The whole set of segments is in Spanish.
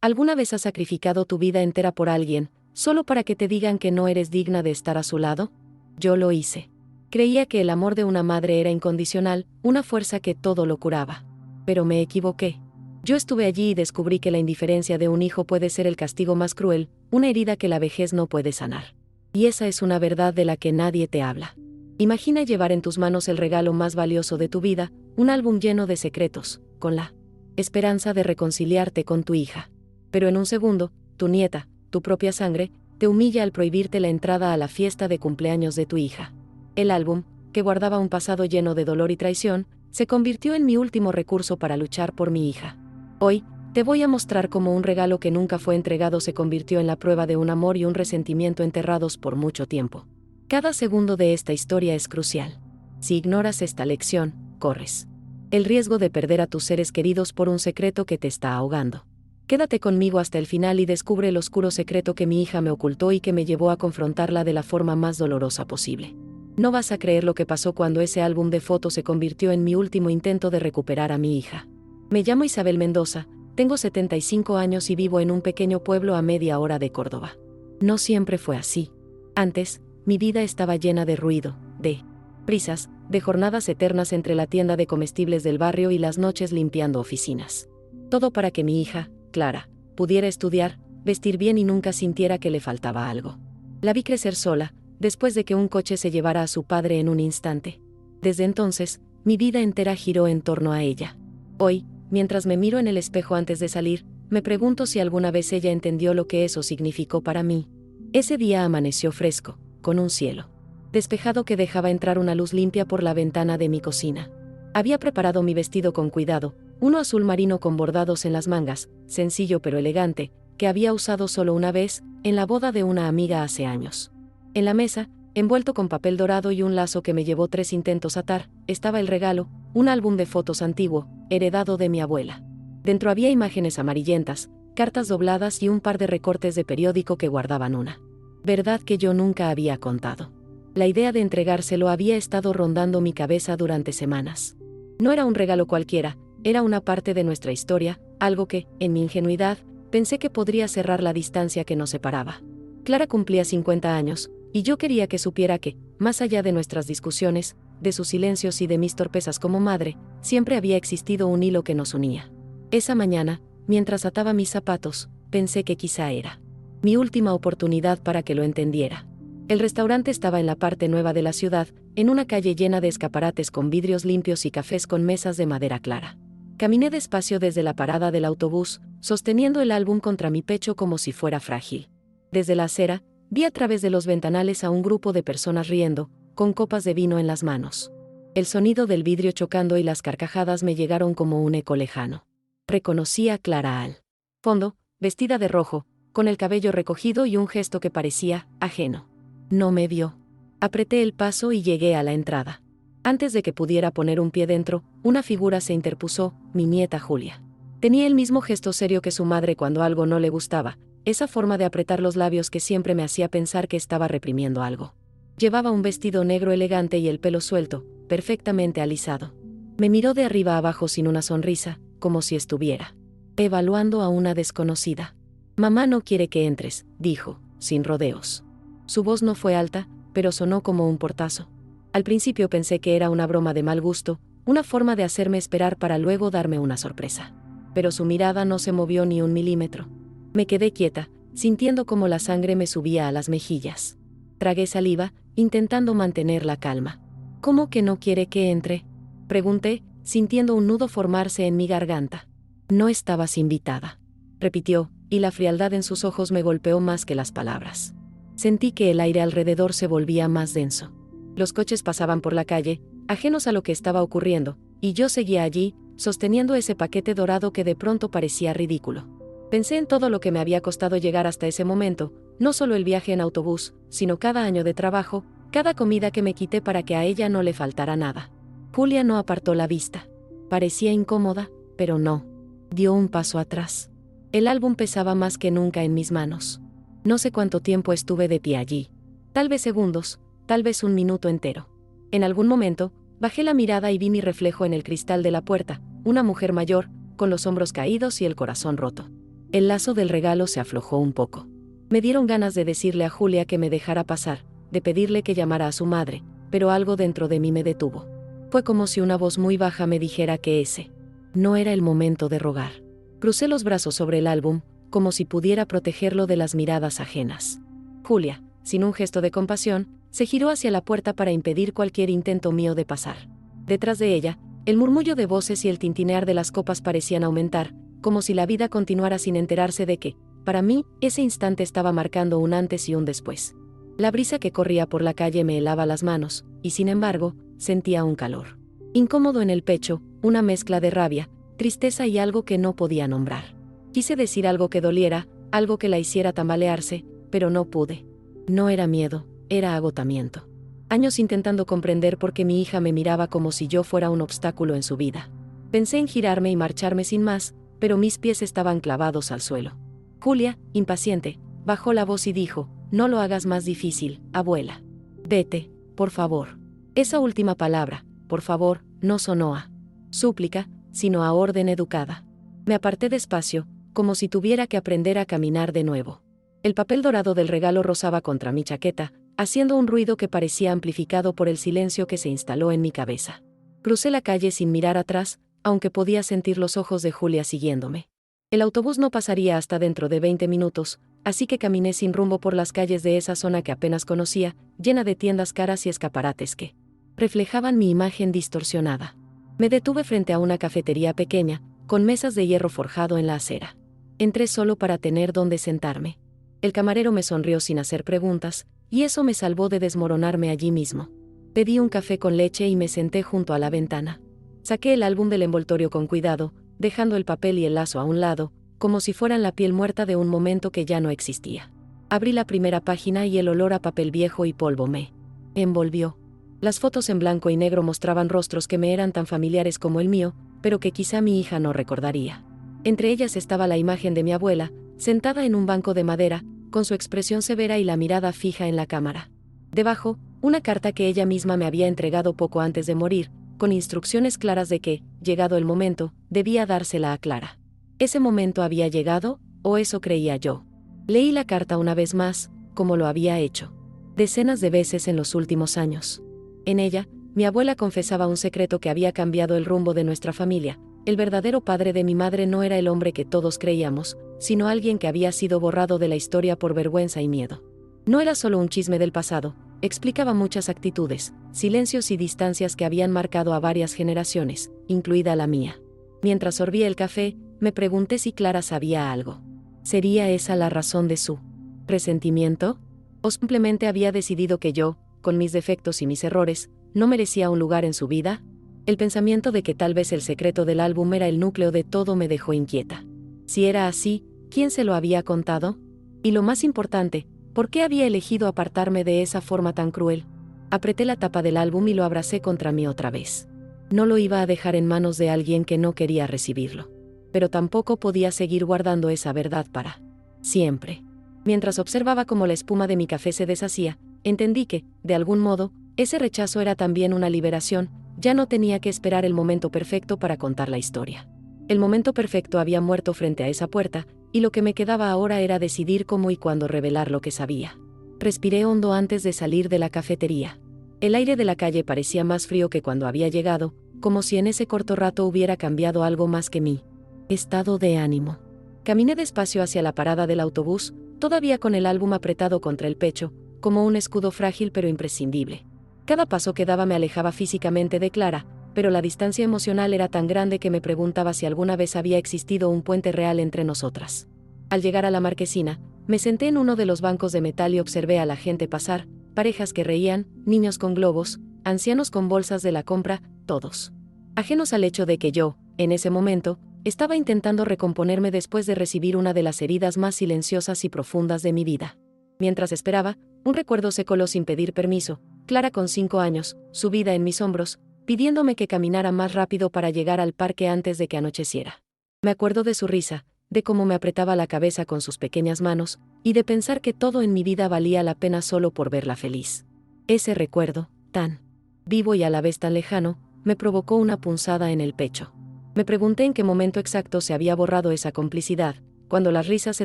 ¿Alguna vez has sacrificado tu vida entera por alguien, solo para que te digan que no eres digna de estar a su lado? Yo lo hice. Creía que el amor de una madre era incondicional, una fuerza que todo lo curaba. Pero me equivoqué. Yo estuve allí y descubrí que la indiferencia de un hijo puede ser el castigo más cruel, una herida que la vejez no puede sanar. Y esa es una verdad de la que nadie te habla. Imagina llevar en tus manos el regalo más valioso de tu vida, un álbum lleno de secretos, con la esperanza de reconciliarte con tu hija. Pero en un segundo, tu nieta, tu propia sangre, te humilla al prohibirte la entrada a la fiesta de cumpleaños de tu hija. El álbum, que guardaba un pasado lleno de dolor y traición, se convirtió en mi último recurso para luchar por mi hija. Hoy, te voy a mostrar cómo un regalo que nunca fue entregado se convirtió en la prueba de un amor y un resentimiento enterrados por mucho tiempo. Cada segundo de esta historia es crucial. Si ignoras esta lección, corres el riesgo de perder a tus seres queridos por un secreto que te está ahogando. Quédate conmigo hasta el final y descubre el oscuro secreto que mi hija me ocultó y que me llevó a confrontarla de la forma más dolorosa posible. No vas a creer lo que pasó cuando ese álbum de fotos se convirtió en mi último intento de recuperar a mi hija. Me llamo Isabel Mendoza, tengo 75 años y vivo en un pequeño pueblo a media hora de Córdoba. No siempre fue así. Antes, mi vida estaba llena de ruido, de prisas, de jornadas eternas entre la tienda de comestibles del barrio y las noches limpiando oficinas. Todo para que mi hija, Clara, pudiera estudiar, vestir bien y nunca sintiera que le faltaba algo. La vi crecer sola, después de que un coche se llevara a su padre en un instante. Desde entonces, mi vida entera giró en torno a ella. Hoy, mientras me miro en el espejo antes de salir, me pregunto si alguna vez ella entendió lo que eso significó para mí. Ese día amaneció fresco, con un cielo despejado que dejaba entrar una luz limpia por la ventana de mi cocina. Había preparado mi vestido con cuidado, uno azul marino con bordados en las mangas, sencillo pero elegante, que había usado solo una vez, en la boda de una amiga hace años. En la mesa, envuelto con papel dorado y un lazo que me llevó 3 intentos atar, estaba el regalo, un álbum de fotos antiguo, heredado de mi abuela. Dentro había imágenes amarillentas, cartas dobladas y un par de recortes de periódico que guardaban una verdad que yo nunca había contado. La idea de entregárselo había estado rondando mi cabeza durante semanas. No era un regalo cualquiera, era una parte de nuestra historia, algo que, en mi ingenuidad, pensé que podría cerrar la distancia que nos separaba. Clara cumplía 50 años, y yo quería que supiera que, más allá de nuestras discusiones, de sus silencios y de mis torpezas como madre, siempre había existido un hilo que nos unía. Esa mañana, mientras ataba mis zapatos, pensé que quizá era mi última oportunidad para que lo entendiera. El restaurante estaba en la parte nueva de la ciudad, en una calle llena de escaparates con vidrios limpios y cafés con mesas de madera clara. Caminé despacio desde la parada del autobús, sosteniendo el álbum contra mi pecho como si fuera frágil. Desde la acera, vi a través de los ventanales a un grupo de personas riendo, con copas de vino en las manos. El sonido del vidrio chocando y las carcajadas me llegaron como un eco lejano. Reconocí a Clara al fondo, vestida de rojo, con el cabello recogido y un gesto que parecía ajeno. No me vio. Apreté el paso y llegué a la entrada. Antes de que pudiera poner un pie dentro, una figura se interpuso, mi nieta Julia. Tenía el mismo gesto serio que su madre cuando algo no le gustaba, esa forma de apretar los labios que siempre me hacía pensar que estaba reprimiendo algo. Llevaba un vestido negro elegante y el pelo suelto, perfectamente alisado. Me miró de arriba abajo sin una sonrisa, como si estuviera evaluando a una desconocida. «Mamá no quiere que entres», dijo, sin rodeos. Su voz no fue alta, pero sonó como un portazo. Al principio pensé que era una broma de mal gusto, una forma de hacerme esperar para luego darme una sorpresa. Pero su mirada no se movió ni un milímetro. Me quedé quieta, sintiendo como la sangre me subía a las mejillas. Tragué saliva, intentando mantener la calma. «¿Cómo que no quiere que entre?», pregunté, sintiendo un nudo formarse en mi garganta. «No estabas invitada», repitió, y la frialdad en sus ojos me golpeó más que las palabras. Sentí que el aire alrededor se volvía más denso. Los coches pasaban por la calle, ajenos a lo que estaba ocurriendo, y yo seguía allí, sosteniendo ese paquete dorado que de pronto parecía ridículo. Pensé en todo lo que me había costado llegar hasta ese momento, no solo el viaje en autobús, sino cada año de trabajo, cada comida que me quité para que a ella no le faltara nada. Julia no apartó la vista. Parecía incómoda, pero no. Dio un paso atrás. El álbum pesaba más que nunca en mis manos. No sé cuánto tiempo estuve de pie allí. Tal vez segundos, tal vez un minuto entero. En algún momento, bajé la mirada y vi mi reflejo en el cristal de la puerta, una mujer mayor, con los hombros caídos y el corazón roto. El lazo del regalo se aflojó un poco. Me dieron ganas de decirle a Julia que me dejara pasar, de pedirle que llamara a su madre, pero algo dentro de mí me detuvo. Fue como si una voz muy baja me dijera que ese no era el momento de rogar. Crucé los brazos sobre el álbum, como si pudiera protegerlo de las miradas ajenas. Julia, sin un gesto de compasión, se giró hacia la puerta para impedir cualquier intento mío de pasar. Detrás de ella, el murmullo de voces y el tintinear de las copas parecían aumentar, como si la vida continuara sin enterarse de que, para mí, ese instante estaba marcando un antes y un después. La brisa que corría por la calle me helaba las manos, y sin embargo, sentía un calor incómodo en el pecho, una mezcla de rabia, tristeza y algo que no podía nombrar. Quise decir algo que doliera, algo que la hiciera tambalearse, pero no pude. No era miedo, era agotamiento. Años intentando comprender por qué mi hija me miraba como si yo fuera un obstáculo en su vida. Pensé en girarme y marcharme sin más, pero mis pies estaban clavados al suelo. Julia, impaciente, bajó la voz y dijo: «No lo hagas más difícil, abuela. Vete, por favor». Esa última palabra, por favor, no sonó a súplica, sino a orden educada. Me aparté despacio, como si tuviera que aprender a caminar de nuevo. El papel dorado del regalo rozaba contra mi chaqueta, haciendo un ruido que parecía amplificado por el silencio que se instaló en mi cabeza. Crucé la calle sin mirar atrás, aunque podía sentir los ojos de Julia siguiéndome. El autobús no pasaría hasta dentro de 20 minutos, así que caminé sin rumbo por las calles de esa zona que apenas conocía, llena de tiendas caras y escaparates que reflejaban mi imagen distorsionada. Me detuve frente a una cafetería pequeña, con mesas de hierro forjado en la acera. Entré solo para tener donde sentarme. El camarero me sonrió sin hacer preguntas, y eso me salvó de desmoronarme allí mismo. Pedí un café con leche y me senté junto a la ventana. Saqué el álbum del envoltorio con cuidado, dejando el papel y el lazo a un lado, como si fueran la piel muerta de un momento que ya no existía. Abrí la primera página y el olor a papel viejo y polvo me envolvió. Las fotos en blanco y negro mostraban rostros que me eran tan familiares como el mío, pero que quizá mi hija no recordaría. Entre ellas estaba la imagen de mi abuela, sentada en un banco de madera, con su expresión severa y la mirada fija en la cámara. Debajo, una carta que ella misma me había entregado poco antes de morir, con instrucciones claras de que, llegado el momento, debía dársela a Clara. ¿Ese momento había llegado, o eso creía yo? Leí la carta una vez más, como lo había hecho decenas de veces en los últimos años. En ella, mi abuela confesaba un secreto que había cambiado el rumbo de nuestra familia. El verdadero padre de mi madre no era el hombre que todos creíamos, sino alguien que había sido borrado de la historia por vergüenza y miedo. No era solo un chisme del pasado, explicaba muchas actitudes, silencios y distancias que habían marcado a varias generaciones, incluida la mía. Mientras sorbía el café, me pregunté si Clara sabía algo. ¿Sería esa la razón de su resentimiento? ¿O simplemente había decidido que yo, con mis defectos y mis errores, no merecía un lugar en su vida? El pensamiento de que tal vez el secreto del álbum era el núcleo de todo me dejó inquieta. Si era así, ¿quién se lo había contado? Y lo más importante, ¿por qué había elegido apartarme de esa forma tan cruel? Apreté la tapa del álbum y lo abracé contra mí otra vez. No lo iba a dejar en manos de alguien que no quería recibirlo. Pero tampoco podía seguir guardando esa verdad para siempre. Mientras observaba cómo la espuma de mi café se deshacía, entendí que, de algún modo, ese rechazo era también una liberación. Ya no tenía que esperar el momento perfecto para contar la historia. El momento perfecto había muerto frente a esa puerta, y lo que me quedaba ahora era decidir cómo y cuándo revelar lo que sabía. Respiré hondo antes de salir de la cafetería. El aire de la calle parecía más frío que cuando había llegado, como si en ese corto rato hubiera cambiado algo más que mi estado de ánimo. Caminé despacio hacia la parada del autobús, todavía con el álbum apretado contra el pecho, como un escudo frágil pero imprescindible. Cada paso que daba me alejaba físicamente de Clara, pero la distancia emocional era tan grande que me preguntaba si alguna vez había existido un puente real entre nosotras. Al llegar a la marquesina, me senté en uno de los bancos de metal y observé a la gente pasar, parejas que reían, niños con globos, ancianos con bolsas de la compra, todos ajenos al hecho de que yo, en ese momento, estaba intentando recomponerme después de recibir una de las heridas más silenciosas y profundas de mi vida. Mientras esperaba, un recuerdo se coló sin pedir permiso. Clara con 5 años, subida en mis hombros, pidiéndome que caminara más rápido para llegar al parque antes de que anocheciera. Me acuerdo de su risa, de cómo me apretaba la cabeza con sus pequeñas manos, y de pensar que todo en mi vida valía la pena solo por verla feliz. Ese recuerdo, tan vivo y a la vez tan lejano, me provocó una punzada en el pecho. Me pregunté en qué momento exacto se había borrado esa complicidad, cuando las risas se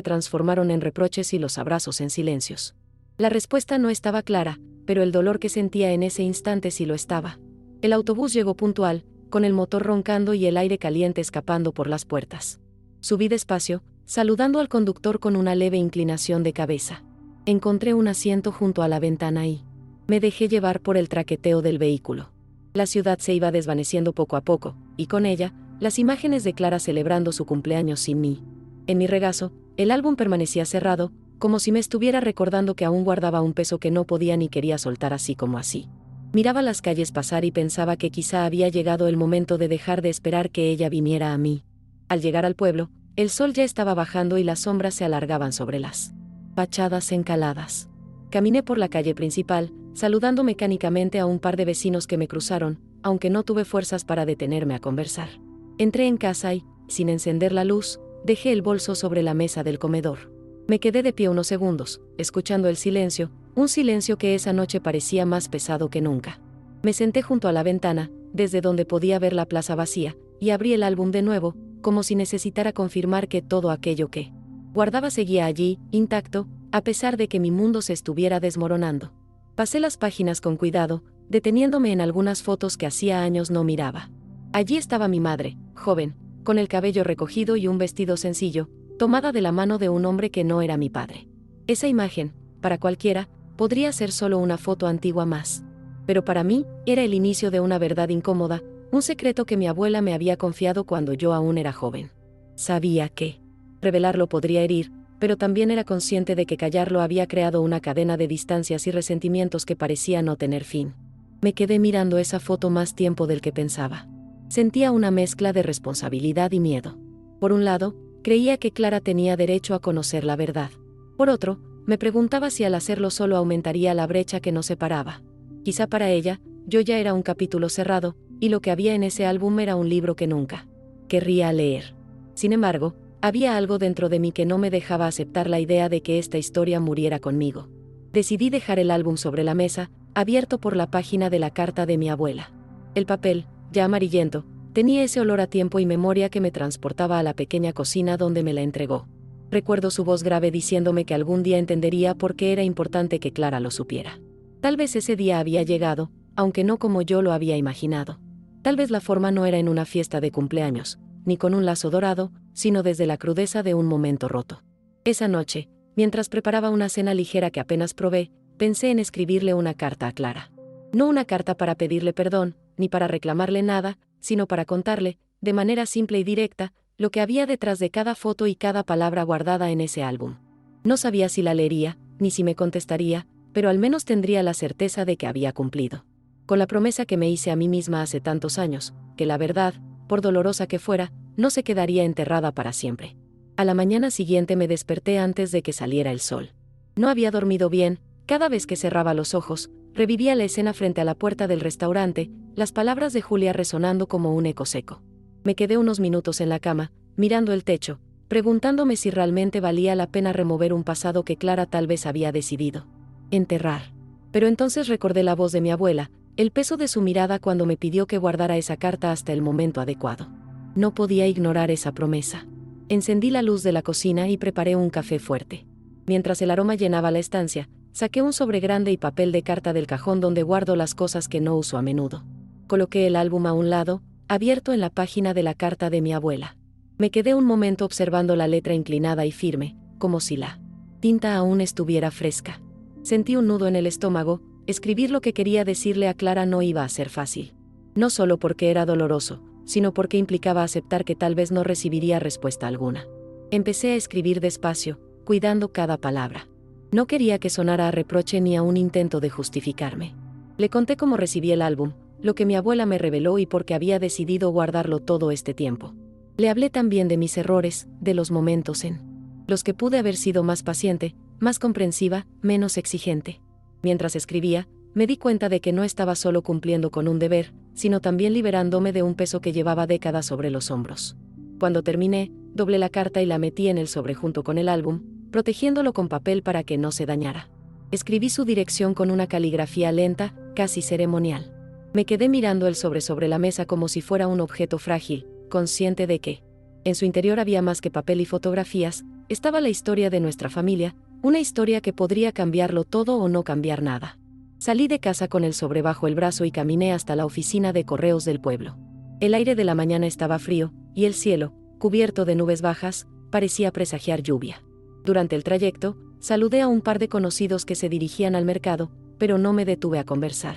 transformaron en reproches y los abrazos en silencios. La respuesta no estaba clara, pero el dolor que sentía en ese instante sí lo estaba. El autobús llegó puntual, con el motor roncando y el aire caliente escapando por las puertas. Subí despacio, saludando al conductor con una leve inclinación de cabeza. Encontré un asiento junto a la ventana y me dejé llevar por el traqueteo del vehículo. La ciudad se iba desvaneciendo poco a poco, y con ella, las imágenes de Clara celebrando su cumpleaños sin mí. En mi regazo, el álbum permanecía cerrado, como si me estuviera recordando que aún guardaba un peso que no podía ni quería soltar así como así. Miraba las calles pasar y pensaba que quizá había llegado el momento de dejar de esperar que ella viniera a mí. Al llegar al pueblo, el sol ya estaba bajando y las sombras se alargaban sobre las fachadas encaladas. Caminé por la calle principal, saludando mecánicamente a un par de vecinos que me cruzaron, aunque no tuve fuerzas para detenerme a conversar. Entré en casa y, sin encender la luz, dejé el bolso sobre la mesa del comedor. Me quedé de pie unos segundos, escuchando el silencio, un silencio que esa noche parecía más pesado que nunca. Me senté junto a la ventana, desde donde podía ver la plaza vacía, y abrí el álbum de nuevo, como si necesitara confirmar que todo aquello que guardaba seguía allí, intacto, a pesar de que mi mundo se estuviera desmoronando. Pasé las páginas con cuidado, deteniéndome en algunas fotos que hacía años no miraba. Allí estaba mi madre, joven, con el cabello recogido y un vestido sencillo, tomada de la mano de un hombre que no era mi padre. Esa imagen, para cualquiera, podría ser solo una foto antigua más. Pero para mí, era el inicio de una verdad incómoda, un secreto que mi abuela me había confiado cuando yo aún era joven. Sabía que revelarlo podría herir, pero también era consciente de que callarlo había creado una cadena de distancias y resentimientos que parecía no tener fin. Me quedé mirando esa foto más tiempo del que pensaba. Sentía una mezcla de responsabilidad y miedo. Por un lado, creía que Clara tenía derecho a conocer la verdad. Por otro, me preguntaba si al hacerlo solo aumentaría la brecha que nos separaba. Quizá para ella, yo ya era un capítulo cerrado, y lo que había en ese álbum era un libro que nunca querría leer. Sin embargo, había algo dentro de mí que no me dejaba aceptar la idea de que esta historia muriera conmigo. Decidí dejar el álbum sobre la mesa, abierto por la página de la carta de mi abuela. El papel, ya amarillento, tenía ese olor a tiempo y memoria que me transportaba a la pequeña cocina donde me la entregó. Recuerdo su voz grave diciéndome que algún día entendería por qué era importante que Clara lo supiera. Tal vez ese día había llegado, aunque no como yo lo había imaginado. Tal vez la forma no era en una fiesta de cumpleaños, ni con un lazo dorado, sino desde la crudeza de un momento roto. Esa noche, mientras preparaba una cena ligera que apenas probé, pensé en escribirle una carta a Clara. No una carta para pedirle perdón, ni para reclamarle nada, sino para contarle, de manera simple y directa, lo que había detrás de cada foto y cada palabra guardada en ese álbum. No sabía si la leería, ni si me contestaría, pero al menos tendría la certeza de que había cumplido con la promesa que me hice a mí misma hace tantos años, que la verdad, por dolorosa que fuera, no se quedaría enterrada para siempre. A la mañana siguiente me desperté antes de que saliera el sol. No había dormido bien, cada vez que cerraba los ojos, revivía la escena frente a la puerta del restaurante, las palabras de Julia resonando como un eco seco. Me quedé unos minutos en la cama, mirando el techo, preguntándome si realmente valía la pena remover un pasado que Clara tal vez había decidido enterrar. Pero entonces recordé la voz de mi abuela, el peso de su mirada cuando me pidió que guardara esa carta hasta el momento adecuado. No podía ignorar esa promesa. Encendí la luz de la cocina y preparé un café fuerte. Mientras el aroma llenaba la estancia, saqué un sobre grande y papel de carta del cajón donde guardo las cosas que no uso a menudo. Coloqué el álbum a un lado, abierto en la página de la carta de mi abuela. Me quedé un momento observando la letra inclinada y firme, como si la tinta aún estuviera fresca. Sentí un nudo en el estómago. Escribir lo que quería decirle a Clara no iba a ser fácil. No solo porque era doloroso, sino porque implicaba aceptar que tal vez no recibiría respuesta alguna. Empecé a escribir despacio, cuidando cada palabra. No quería que sonara a reproche ni a un intento de justificarme. Le conté cómo recibí el álbum, lo que mi abuela me reveló y por qué había decidido guardarlo todo este tiempo. Le hablé también de mis errores, de los momentos en los que pude haber sido más paciente, más comprensiva, menos exigente. Mientras escribía, me di cuenta de que no estaba solo cumpliendo con un deber, sino también liberándome de un peso que llevaba décadas sobre los hombros. Cuando terminé, doblé la carta y la metí en el sobre junto con el álbum, protegiéndolo con papel para que no se dañara. Escribí su dirección con una caligrafía lenta, casi ceremonial. Me quedé mirando el sobre la mesa como si fuera un objeto frágil, consciente de que, en su interior había más que papel y fotografías, estaba la historia de nuestra familia, una historia que podría cambiarlo todo o no cambiar nada. Salí de casa con el sobre bajo el brazo y caminé hasta la oficina de correos del pueblo. El aire de la mañana estaba frío, y el cielo, cubierto de nubes bajas, parecía presagiar lluvia. Durante el trayecto, saludé a un par de conocidos que se dirigían al mercado, pero no me detuve a conversar.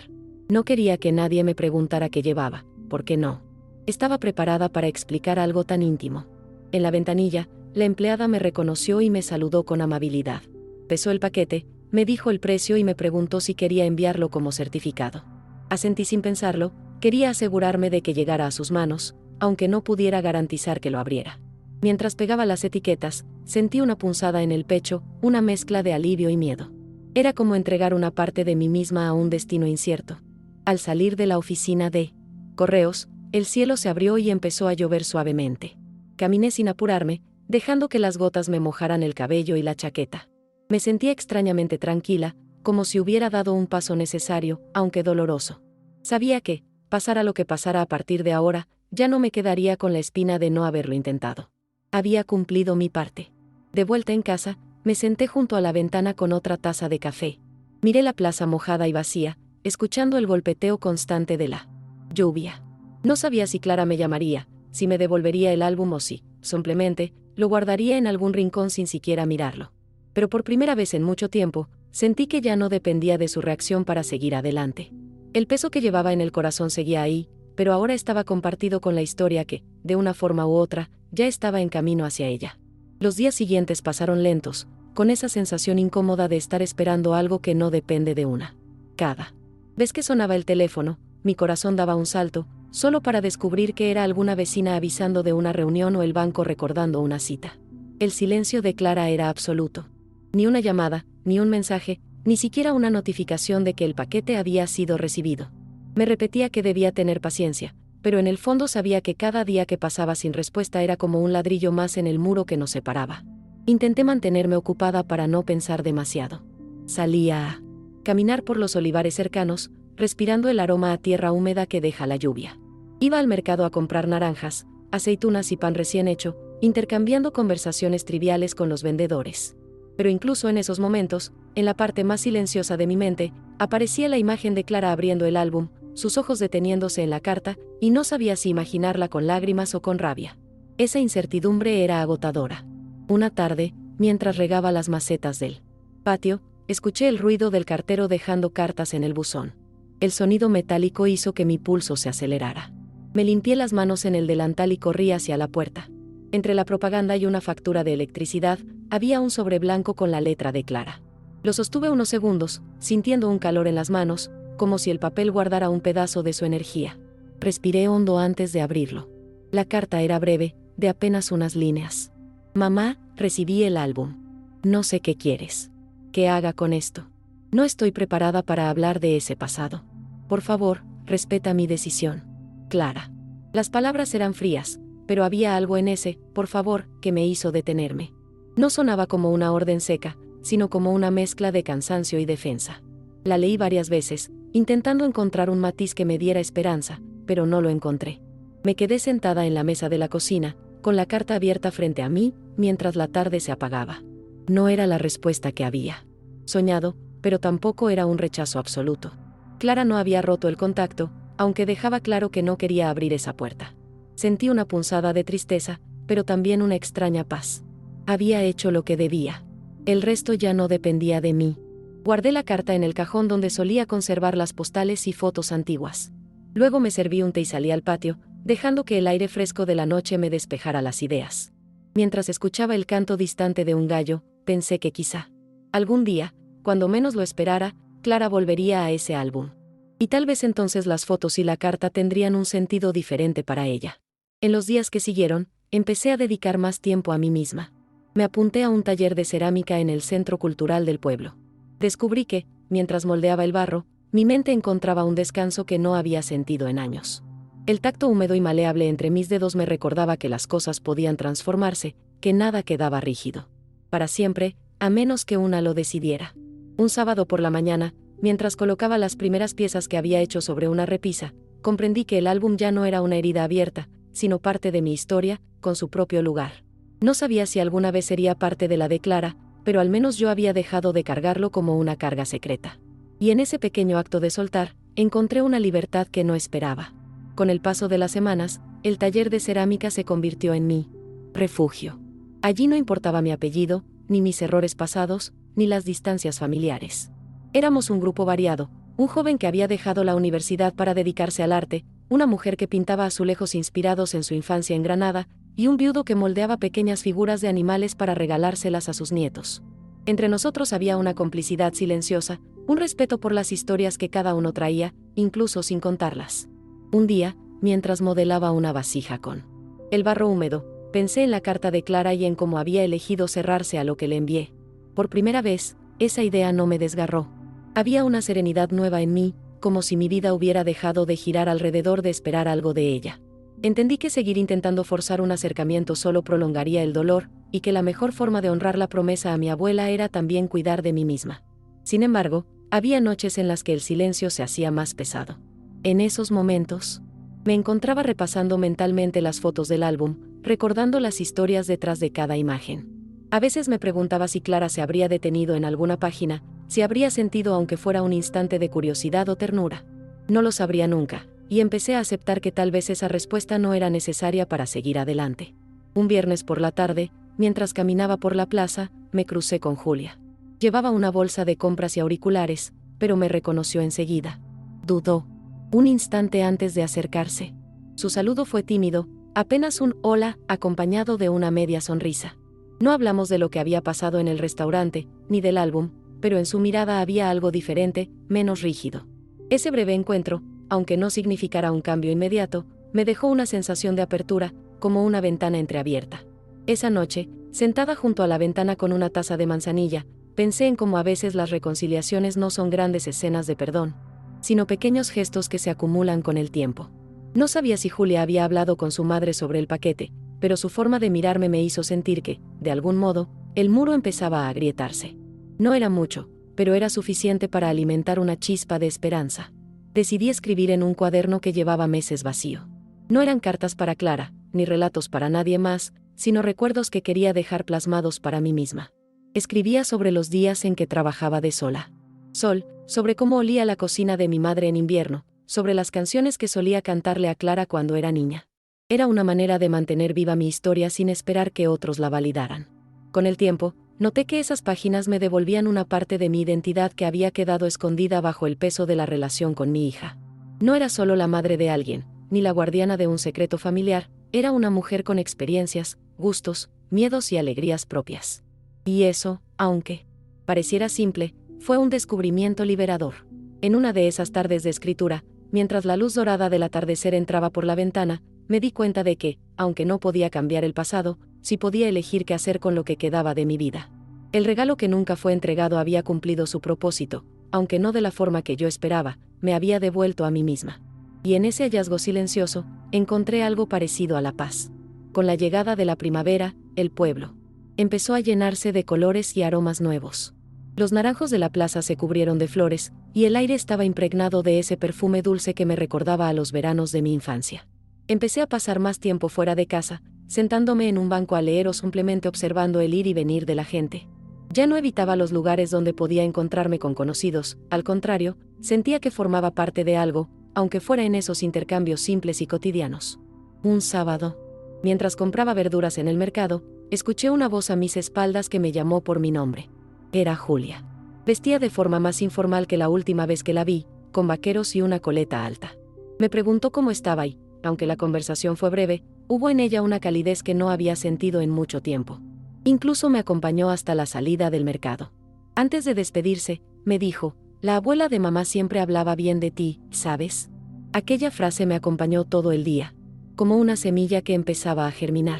No quería que nadie me preguntara qué llevaba, porque no. Estaba preparada para explicar algo tan íntimo. En la ventanilla, la empleada me reconoció y me saludó con amabilidad. Pesó el paquete, me dijo el precio y me preguntó si quería enviarlo como certificado. Asentí sin pensarlo, quería asegurarme de que llegara a sus manos, aunque no pudiera garantizar que lo abriera. Mientras pegaba las etiquetas, sentí una punzada en el pecho, una mezcla de alivio y miedo. Era como entregar una parte de mí misma a un destino incierto. Al salir de la oficina de correos, el cielo se abrió y empezó a llover suavemente. Caminé sin apurarme, dejando que las gotas me mojaran el cabello y la chaqueta. Me sentía extrañamente tranquila, como si hubiera dado un paso necesario, aunque doloroso. Sabía que, pasara lo que pasara a partir de ahora, ya no me quedaría con la espina de no haberlo intentado. Había cumplido mi parte. De vuelta en casa, me senté junto a la ventana con otra taza de café. Miré la plaza mojada y vacía, escuchando el golpeteo constante de la lluvia. No sabía si Clara me llamaría, si me devolvería el álbum o si, simplemente, lo guardaría en algún rincón sin siquiera mirarlo. Pero por primera vez en mucho tiempo, sentí que ya no dependía de su reacción para seguir adelante. El peso que llevaba en el corazón seguía ahí, pero ahora estaba compartido con la historia que, de una forma u otra, ya estaba en camino hacia ella. Los días siguientes pasaron lentos, con esa sensación incómoda de estar esperando algo que no depende de una. Cada vez que sonaba el teléfono, mi corazón daba un salto, solo para descubrir que era alguna vecina avisando de una reunión o el banco recordando una cita. El silencio de Clara era absoluto. Ni una llamada, ni un mensaje, ni siquiera una notificación de que el paquete había sido recibido. Me repetía que debía tener paciencia, pero en el fondo sabía que cada día que pasaba sin respuesta era como un ladrillo más en el muro que nos separaba. Intenté mantenerme ocupada para no pensar demasiado. Salí a caminar por los olivares cercanos, respirando el aroma a tierra húmeda que deja la lluvia. Iba al mercado a comprar naranjas, aceitunas y pan recién hecho, intercambiando conversaciones triviales con los vendedores. Pero incluso en esos momentos, en la parte más silenciosa de mi mente, aparecía la imagen de Clara abriendo el álbum, sus ojos deteniéndose en la carta, y no sabía si imaginarla con lágrimas o con rabia. Esa incertidumbre era agotadora. Una tarde, mientras regaba las macetas del patio, escuché el ruido del cartero dejando cartas en el buzón. El sonido metálico hizo que mi pulso se acelerara. Me limpié las manos en el delantal y corrí hacia la puerta. Entre la propaganda y una factura de electricidad, había un sobre blanco con la letra de Clara. Lo sostuve unos segundos, sintiendo un calor en las manos, como si el papel guardara un pedazo de su energía. Respiré hondo antes de abrirlo. La carta era breve, de apenas unas líneas. Mamá, recibí el álbum. No sé qué quieres que haga con esto. No estoy preparada para hablar de ese pasado. Por favor, respeta mi decisión. Clara. Las palabras eran frías, pero había algo en ese, por favor, que me hizo detenerme. No sonaba como una orden seca, sino como una mezcla de cansancio y defensa. La leí varias veces, intentando encontrar un matiz que me diera esperanza, pero no lo encontré. Me quedé sentada en la mesa de la cocina, con la carta abierta frente a mí, mientras la tarde se apagaba. No era la respuesta que había soñado, pero tampoco era un rechazo absoluto. Clara no había roto el contacto, aunque dejaba claro que no quería abrir esa puerta. Sentí una punzada de tristeza, pero también una extraña paz. Había hecho lo que debía. El resto ya no dependía de mí. Guardé la carta en el cajón donde solía conservar las postales y fotos antiguas. Luego me serví un té y salí al patio, dejando que el aire fresco de la noche me despejara las ideas. Mientras escuchaba el canto distante de un gallo, pensé que quizá, algún día, cuando menos lo esperara, Clara volvería a ese álbum. Y tal vez entonces las fotos y la carta tendrían un sentido diferente para ella. En los días que siguieron, empecé a dedicar más tiempo a mí misma. Me apunté a un taller de cerámica en el Centro Cultural del pueblo. Descubrí que, mientras moldeaba el barro, mi mente encontraba un descanso que no había sentido en años. El tacto húmedo y maleable entre mis dedos me recordaba que las cosas podían transformarse, que nada quedaba rígido para siempre, a menos que una lo decidiera. Un sábado por la mañana, mientras colocaba las primeras piezas que había hecho sobre una repisa, comprendí que el álbum ya no era una herida abierta, sino parte de mi historia, con su propio lugar. No sabía si alguna vez sería parte de la de Clara, pero al menos yo había dejado de cargarlo como una carga secreta. Y en ese pequeño acto de soltar, encontré una libertad que no esperaba. Con el paso de las semanas, el taller de cerámica se convirtió en mi refugio. Allí no importaba mi apellido, ni mis errores pasados, ni las distancias familiares. Éramos un grupo variado, un joven que había dejado la universidad para dedicarse al arte, una mujer que pintaba azulejos inspirados en su infancia en Granada, y un viudo que moldeaba pequeñas figuras de animales para regalárselas a sus nietos. Entre nosotros había una complicidad silenciosa, un respeto por las historias que cada uno traía, incluso sin contarlas. Un día, mientras modelaba una vasija con el barro húmedo, pensé en la carta de Clara y en cómo había elegido cerrarse a lo que le envié. Por primera vez, esa idea no me desgarró. Había una serenidad nueva en mí, como si mi vida hubiera dejado de girar alrededor de esperar algo de ella. Entendí que seguir intentando forzar un acercamiento solo prolongaría el dolor, y que la mejor forma de honrar la promesa a mi abuela era también cuidar de mí misma. Sin embargo, había noches en las que el silencio se hacía más pesado. En esos momentos, me encontraba repasando mentalmente las fotos del álbum, recordando las historias detrás de cada imagen. A veces me preguntaba si Clara se habría detenido en alguna página, si habría sentido aunque fuera un instante de curiosidad o ternura. No lo sabría nunca, y empecé a aceptar que tal vez esa respuesta no era necesaria para seguir adelante. Un viernes por la tarde, mientras caminaba por la plaza, me crucé con Julia. Llevaba una bolsa de compras y auriculares, pero me reconoció enseguida. Dudó un instante antes de acercarse. Su saludo fue tímido, apenas un hola, acompañado de una media sonrisa. No hablamos de lo que había pasado en el restaurante, ni del álbum, pero en su mirada había algo diferente, menos rígido. Ese breve encuentro, aunque no significara un cambio inmediato, me dejó una sensación de apertura, como una ventana entreabierta. Esa noche, sentada junto a la ventana con una taza de manzanilla, pensé en cómo a veces las reconciliaciones no son grandes escenas de perdón, sino pequeños gestos que se acumulan con el tiempo. No sabía si Julia había hablado con su madre sobre el paquete, pero su forma de mirarme me hizo sentir que, de algún modo, el muro empezaba a agrietarse. No era mucho, pero era suficiente para alimentar una chispa de esperanza. Decidí escribir en un cuaderno que llevaba meses vacío. No eran cartas para Clara, ni relatos para nadie más, sino recuerdos que quería dejar plasmados para mí misma. Escribía sobre los días en que trabajaba de sola. Sol, sobre cómo olía la cocina de mi madre en invierno, sobre las canciones que solía cantarle a Clara cuando era niña. Era una manera de mantener viva mi historia sin esperar que otros la validaran. Con el tiempo, noté que esas páginas me devolvían una parte de mi identidad que había quedado escondida bajo el peso de la relación con mi hija. No era solo la madre de alguien, ni la guardiana de un secreto familiar, era una mujer con experiencias, gustos, miedos y alegrías propias. Y eso, aunque pareciera simple, fue un descubrimiento liberador. En una de esas tardes de escritura, mientras la luz dorada del atardecer entraba por la ventana, me di cuenta de que, aunque no podía cambiar el pasado, sí podía elegir qué hacer con lo que quedaba de mi vida. El regalo que nunca fue entregado había cumplido su propósito, aunque no de la forma que yo esperaba, me había devuelto a mí misma. Y en ese hallazgo silencioso, encontré algo parecido a la paz. Con la llegada de la primavera, el pueblo empezó a llenarse de colores y aromas nuevos. Los naranjos de la plaza se cubrieron de flores, y el aire estaba impregnado de ese perfume dulce que me recordaba a los veranos de mi infancia. Empecé a pasar más tiempo fuera de casa, sentándome en un banco a leer o simplemente observando el ir y venir de la gente. Ya no evitaba los lugares donde podía encontrarme con conocidos, al contrario, sentía que formaba parte de algo, aunque fuera en esos intercambios simples y cotidianos. Un sábado, mientras compraba verduras en el mercado, escuché una voz a mis espaldas que me llamó por mi nombre. Era Julia. Vestía de forma más informal que la última vez que la vi, con vaqueros y una coleta alta. Me preguntó cómo estaba y, aunque la conversación fue breve, hubo en ella una calidez que no había sentido en mucho tiempo. Incluso me acompañó hasta la salida del mercado. Antes de despedirse, me dijo, la abuela de mamá siempre hablaba bien de ti, ¿sabes? Aquella frase me acompañó todo el día, como una semilla que empezaba a germinar.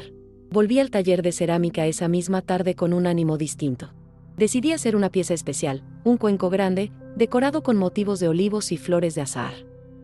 Volví al taller de cerámica esa misma tarde con un ánimo distinto. Decidí hacer una pieza especial, un cuenco grande, decorado con motivos de olivos y flores de azahar.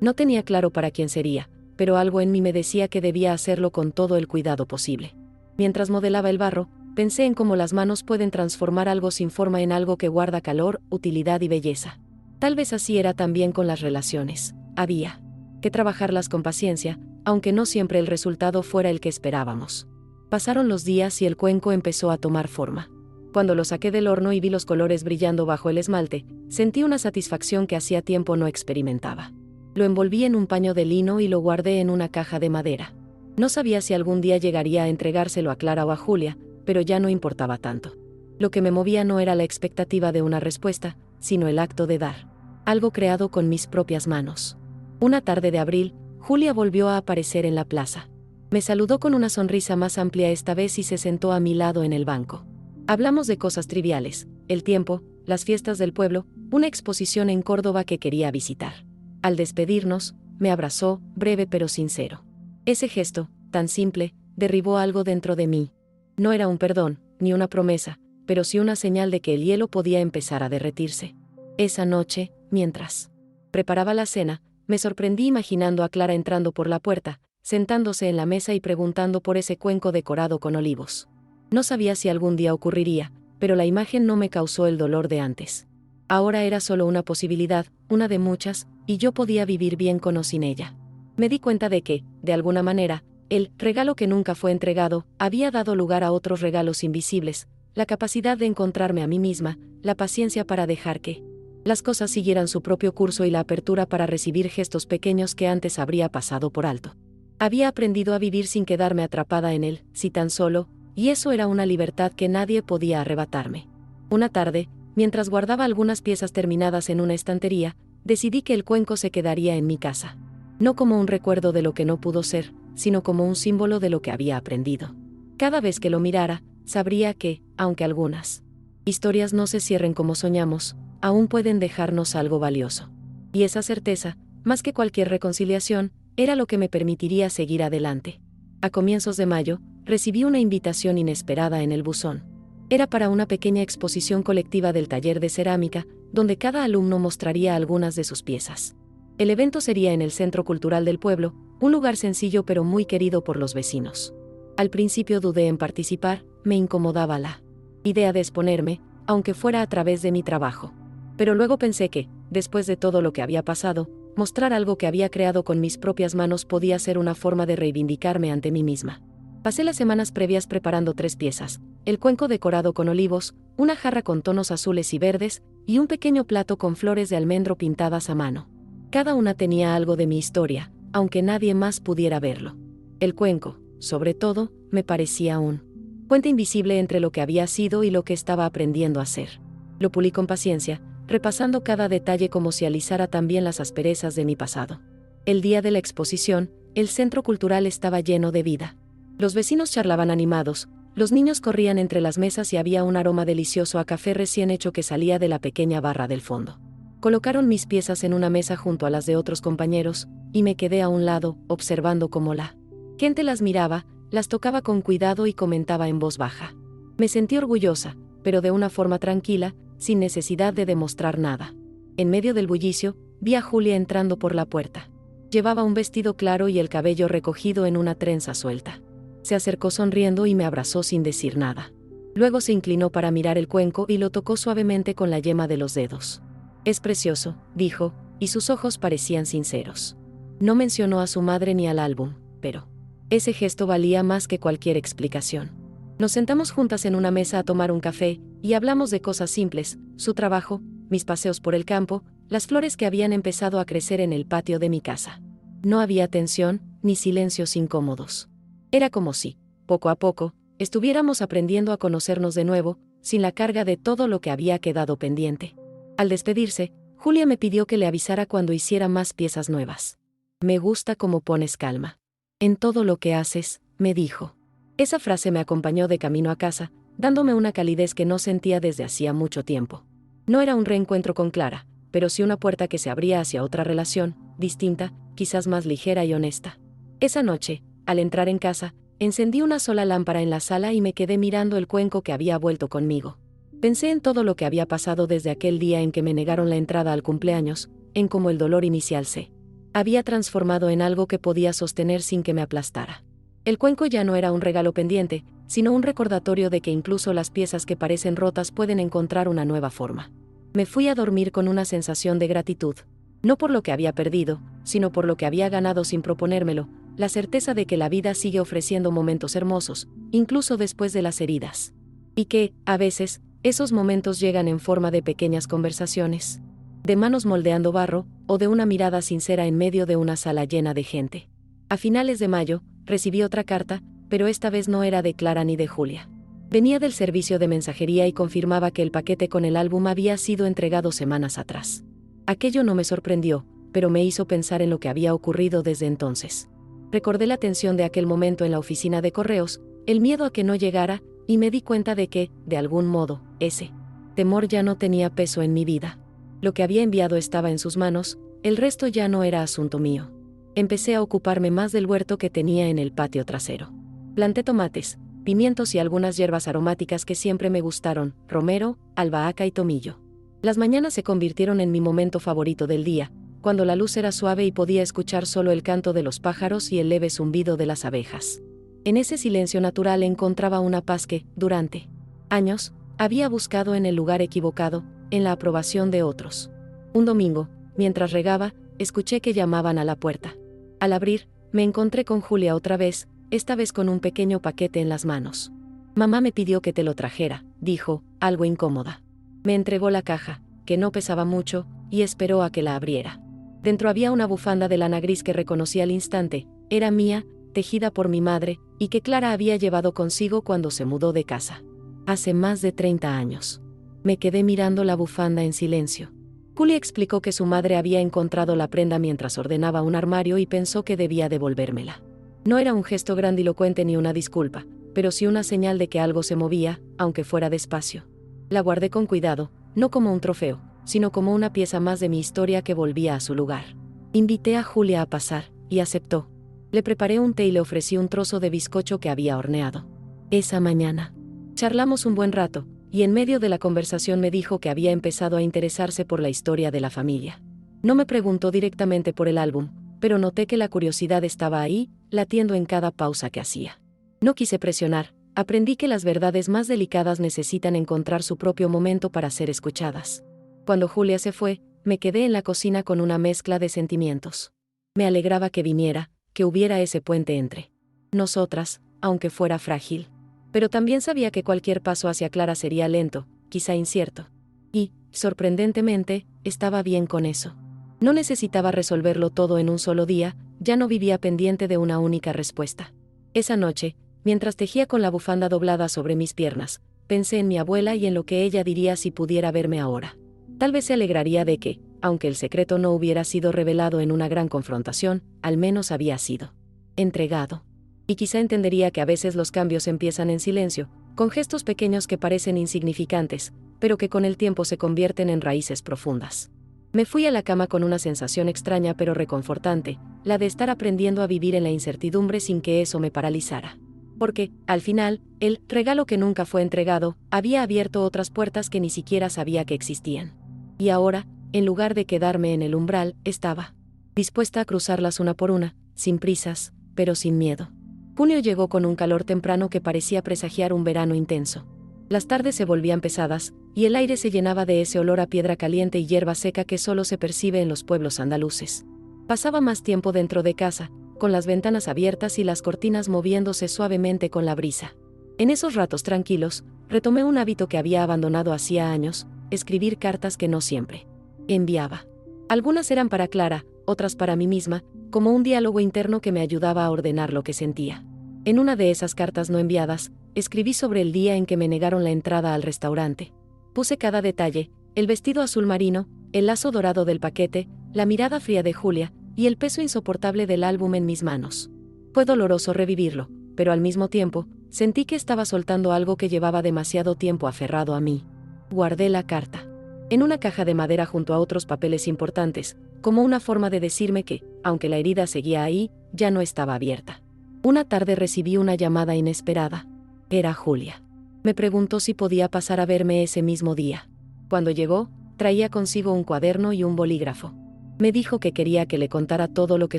No tenía claro para quién sería, pero algo en mí me decía que debía hacerlo con todo el cuidado posible. Mientras modelaba el barro, pensé en cómo las manos pueden transformar algo sin forma en algo que guarda calor, utilidad y belleza. Tal vez así era también con las relaciones. Había que trabajarlas con paciencia, aunque no siempre el resultado fuera el que esperábamos. Pasaron los días y el cuenco empezó a tomar forma. Cuando lo saqué del horno y vi los colores brillando bajo el esmalte, sentí una satisfacción que hacía tiempo no experimentaba. Lo envolví en un paño de lino y lo guardé en una caja de madera. No sabía si algún día llegaría a entregárselo a Clara o a Julia, pero ya no importaba tanto. Lo que me movía no era la expectativa de una respuesta, sino el acto de dar. Algo creado con mis propias manos. Una tarde de abril, Julia volvió a aparecer en la plaza. Me saludó con una sonrisa más amplia esta vez y se sentó a mi lado en el banco. Hablamos de cosas triviales, el tiempo, las fiestas del pueblo, una exposición en Córdoba que quería visitar. Al despedirnos, me abrazó, breve pero sincero. Ese gesto, tan simple, derribó algo dentro de mí. No era un perdón, ni una promesa, pero sí una señal de que el hielo podía empezar a derretirse. Esa noche, mientras preparaba la cena, me sorprendí imaginando a Clara entrando por la puerta, sentándose en la mesa y preguntando por ese cuenco decorado con olivos. No sabía si algún día ocurriría, pero la imagen no me causó el dolor de antes. Ahora era solo una posibilidad, una de muchas, y yo podía vivir bien con o sin ella. Me di cuenta de que, de alguna manera, el regalo que nunca fue entregado había dado lugar a otros regalos invisibles, la capacidad de encontrarme a mí misma, la paciencia para dejar que las cosas siguieran su propio curso y la apertura para recibir gestos pequeños que antes habría pasado por alto. Había aprendido a vivir sin quedarme atrapada en él, si tan solo, y eso era una libertad que nadie podía arrebatarme. Una tarde, mientras guardaba algunas piezas terminadas en una estantería, decidí que el cuenco se quedaría en mi casa. No como un recuerdo de lo que no pudo ser, sino como un símbolo de lo que había aprendido. Cada vez que lo mirara, sabría que, aunque algunas historias no se cierren como soñamos, aún pueden dejarnos algo valioso. Y esa certeza, más que cualquier reconciliación, era lo que me permitiría seguir adelante. A comienzos de mayo, recibí una invitación inesperada en el buzón. Era para una pequeña exposición colectiva del taller de cerámica, donde cada alumno mostraría algunas de sus piezas. El evento sería en el Centro Cultural del pueblo, un lugar sencillo pero muy querido por los vecinos. Al principio dudé en participar, me incomodaba la idea de exponerme, aunque fuera a través de mi trabajo. Pero luego pensé que, después de todo lo que había pasado, mostrar algo que había creado con mis propias manos podía ser una forma de reivindicarme ante mí misma. Pasé las semanas previas preparando 3 piezas, el cuenco decorado con olivos, una jarra con tonos azules y verdes, y un pequeño plato con flores de almendro pintadas a mano. Cada una tenía algo de mi historia, aunque nadie más pudiera verlo. El cuenco, sobre todo, me parecía un puente invisible entre lo que había sido y lo que estaba aprendiendo a ser. Lo pulí con paciencia, repasando cada detalle como si alisara también las asperezas de mi pasado. El día de la exposición, el centro cultural estaba lleno de vida. Los vecinos charlaban animados, los niños corrían entre las mesas y había un aroma delicioso a café recién hecho que salía de la pequeña barra del fondo. Colocaron mis piezas en una mesa junto a las de otros compañeros, y me quedé a un lado, observando cómo la gente las miraba, las tocaba con cuidado y comentaba en voz baja. Me sentí orgullosa, pero de una forma tranquila, sin necesidad de demostrar nada. En medio del bullicio, vi a Julia entrando por la puerta. Llevaba un vestido claro y el cabello recogido en una trenza suelta. Se acercó sonriendo y me abrazó sin decir nada. Luego se inclinó para mirar el cuenco y lo tocó suavemente con la yema de los dedos. «Es precioso», dijo, y sus ojos parecían sinceros. No mencionó a su madre ni al álbum, pero ese gesto valía más que cualquier explicación. Nos sentamos juntas en una mesa a tomar un café, y hablamos de cosas simples, su trabajo, mis paseos por el campo, las flores que habían empezado a crecer en el patio de mi casa. No había tensión, ni silencios incómodos. Era como si, poco a poco, estuviéramos aprendiendo a conocernos de nuevo, sin la carga de todo lo que había quedado pendiente. Al despedirse, Julia me pidió que le avisara cuando hiciera más piezas nuevas. «Me gusta cómo pones calma en todo lo que haces», me dijo. Esa frase me acompañó de camino a casa, dándome una calidez que no sentía desde hacía mucho tiempo. No era un reencuentro con Clara, pero sí una puerta que se abría hacia otra relación, distinta, quizás más ligera y honesta. Esa noche, al entrar en casa, encendí una sola lámpara en la sala y me quedé mirando el cuenco que había vuelto conmigo. Pensé en todo lo que había pasado desde aquel día en que me negaron la entrada al cumpleaños, en cómo el dolor inicial se había transformado en algo que podía sostener sin que me aplastara. El cuenco ya no era un regalo pendiente, sino un recordatorio de que incluso las piezas que parecen rotas pueden encontrar una nueva forma. Me fui a dormir con una sensación de gratitud, no por lo que había perdido, sino por lo que había ganado sin proponérmelo, la certeza de que la vida sigue ofreciendo momentos hermosos, incluso después de las heridas. Y que, a veces, esos momentos llegan en forma de pequeñas conversaciones, de manos moldeando barro, o de una mirada sincera en medio de una sala llena de gente. A finales de mayo, recibí otra carta, pero esta vez no era de Clara ni de Julia. Venía del servicio de mensajería y confirmaba que el paquete con el álbum había sido entregado semanas atrás. Aquello no me sorprendió, pero me hizo pensar en lo que había ocurrido desde entonces. Recordé la tensión de aquel momento en la oficina de correos, el miedo a que no llegara, y me di cuenta de que, de algún modo, ese temor ya no tenía peso en mi vida. Lo que había enviado estaba en sus manos, el resto ya no era asunto mío. Empecé a ocuparme más del huerto que tenía en el patio trasero. Planté tomates, pimientos y algunas hierbas aromáticas que siempre me gustaron, romero, albahaca y tomillo. Las mañanas se convirtieron en mi momento favorito del día, cuando la luz era suave y podía escuchar solo el canto de los pájaros y el leve zumbido de las abejas. En ese silencio natural encontraba una paz que, durante años, había buscado en el lugar equivocado, en la aprobación de otros. Un domingo, mientras regaba, escuché que llamaban a la puerta. Al abrir, me encontré con Julia otra vez, esta vez con un pequeño paquete en las manos. Mamá me pidió que te lo trajera, dijo, algo incómoda. Me entregó la caja, que no pesaba mucho, y esperó a que la abriera. Dentro había una bufanda de lana gris que reconocí al instante, era mía, tejida por mi madre, y que Clara había llevado consigo cuando se mudó de casa. Hace más de 30 años. Me quedé mirando la bufanda en silencio. Julia explicó que su madre había encontrado la prenda mientras ordenaba un armario y pensó que debía devolvérmela. No era un gesto grandilocuente ni una disculpa, pero sí una señal de que algo se movía, aunque fuera despacio. La guardé con cuidado, no como un trofeo, sino como una pieza más de mi historia que volvía a su lugar. Invité a Julia a pasar, y aceptó. Le preparé un té y le ofrecí un trozo de bizcocho que había horneado. Esa mañana charlamos un buen rato, y en medio de la conversación me dijo que había empezado a interesarse por la historia de la familia. No me preguntó directamente por el álbum, pero noté que la curiosidad estaba ahí, latiendo en cada pausa que hacía. No quise presionar, aprendí que las verdades más delicadas necesitan encontrar su propio momento para ser escuchadas. Cuando Julia se fue, me quedé en la cocina con una mezcla de sentimientos. Me alegraba que viniera, que hubiera ese puente entre nosotras, aunque fuera frágil. Pero también sabía que cualquier paso hacia Clara sería lento, quizá incierto. Y, sorprendentemente, estaba bien con eso. No necesitaba resolverlo todo en un solo día, ya no vivía pendiente de una única respuesta. Esa noche, mientras tejía con la bufanda doblada sobre mis piernas, pensé en mi abuela y en lo que ella diría si pudiera verme ahora. Tal vez se alegraría de que, aunque el secreto no hubiera sido revelado en una gran confrontación, al menos había sido entregado. Y quizá entendería que a veces los cambios empiezan en silencio, con gestos pequeños que parecen insignificantes, pero que con el tiempo se convierten en raíces profundas. Me fui a la cama con una sensación extraña pero reconfortante, la de estar aprendiendo a vivir en la incertidumbre sin que eso me paralizara. Porque, al final, el regalo que nunca fue entregado, había abierto otras puertas que ni siquiera sabía que existían. Y ahora, en lugar de quedarme en el umbral, estaba dispuesta a cruzarlas una por una, sin prisas, pero sin miedo. Junio llegó con un calor temprano que parecía presagiar un verano intenso. Las tardes se volvían pesadas, y el aire se llenaba de ese olor a piedra caliente y hierba seca que solo se percibe en los pueblos andaluces. Pasaba más tiempo dentro de casa, con las ventanas abiertas y las cortinas moviéndose suavemente con la brisa. En esos ratos tranquilos, retomé un hábito que había abandonado hacía años, escribir cartas que no siempre enviaba. Algunas eran para Clara, otras para mí misma, como un diálogo interno que me ayudaba a ordenar lo que sentía. En una de esas cartas no enviadas, escribí sobre el día en que me negaron la entrada al restaurante. Puse cada detalle, el vestido azul marino, el lazo dorado del paquete, la mirada fría de Julia, y el peso insoportable del álbum en mis manos. Fue doloroso revivirlo, pero al mismo tiempo, sentí que estaba soltando algo que llevaba demasiado tiempo aferrado a mí. Guardé la carta en una caja de madera junto a otros papeles importantes, como una forma de decirme que, aunque la herida seguía ahí, ya no estaba abierta. Una tarde recibí una llamada inesperada. Era Julia. Me preguntó si podía pasar a verme ese mismo día. Cuando llegó, traía consigo un cuaderno y un bolígrafo. Me dijo que quería que le contara todo lo que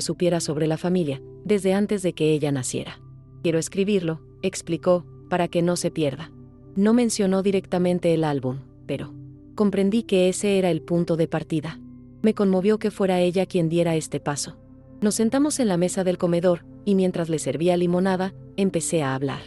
supiera sobre la familia, desde antes de que ella naciera. Quiero escribirlo, explicó, para que no se pierda. No mencionó directamente el álbum, pero comprendí que ese era el punto de partida. Me conmovió que fuera ella quien diera este paso. Nos sentamos en la mesa del comedor, y mientras le servía limonada, empecé a hablar.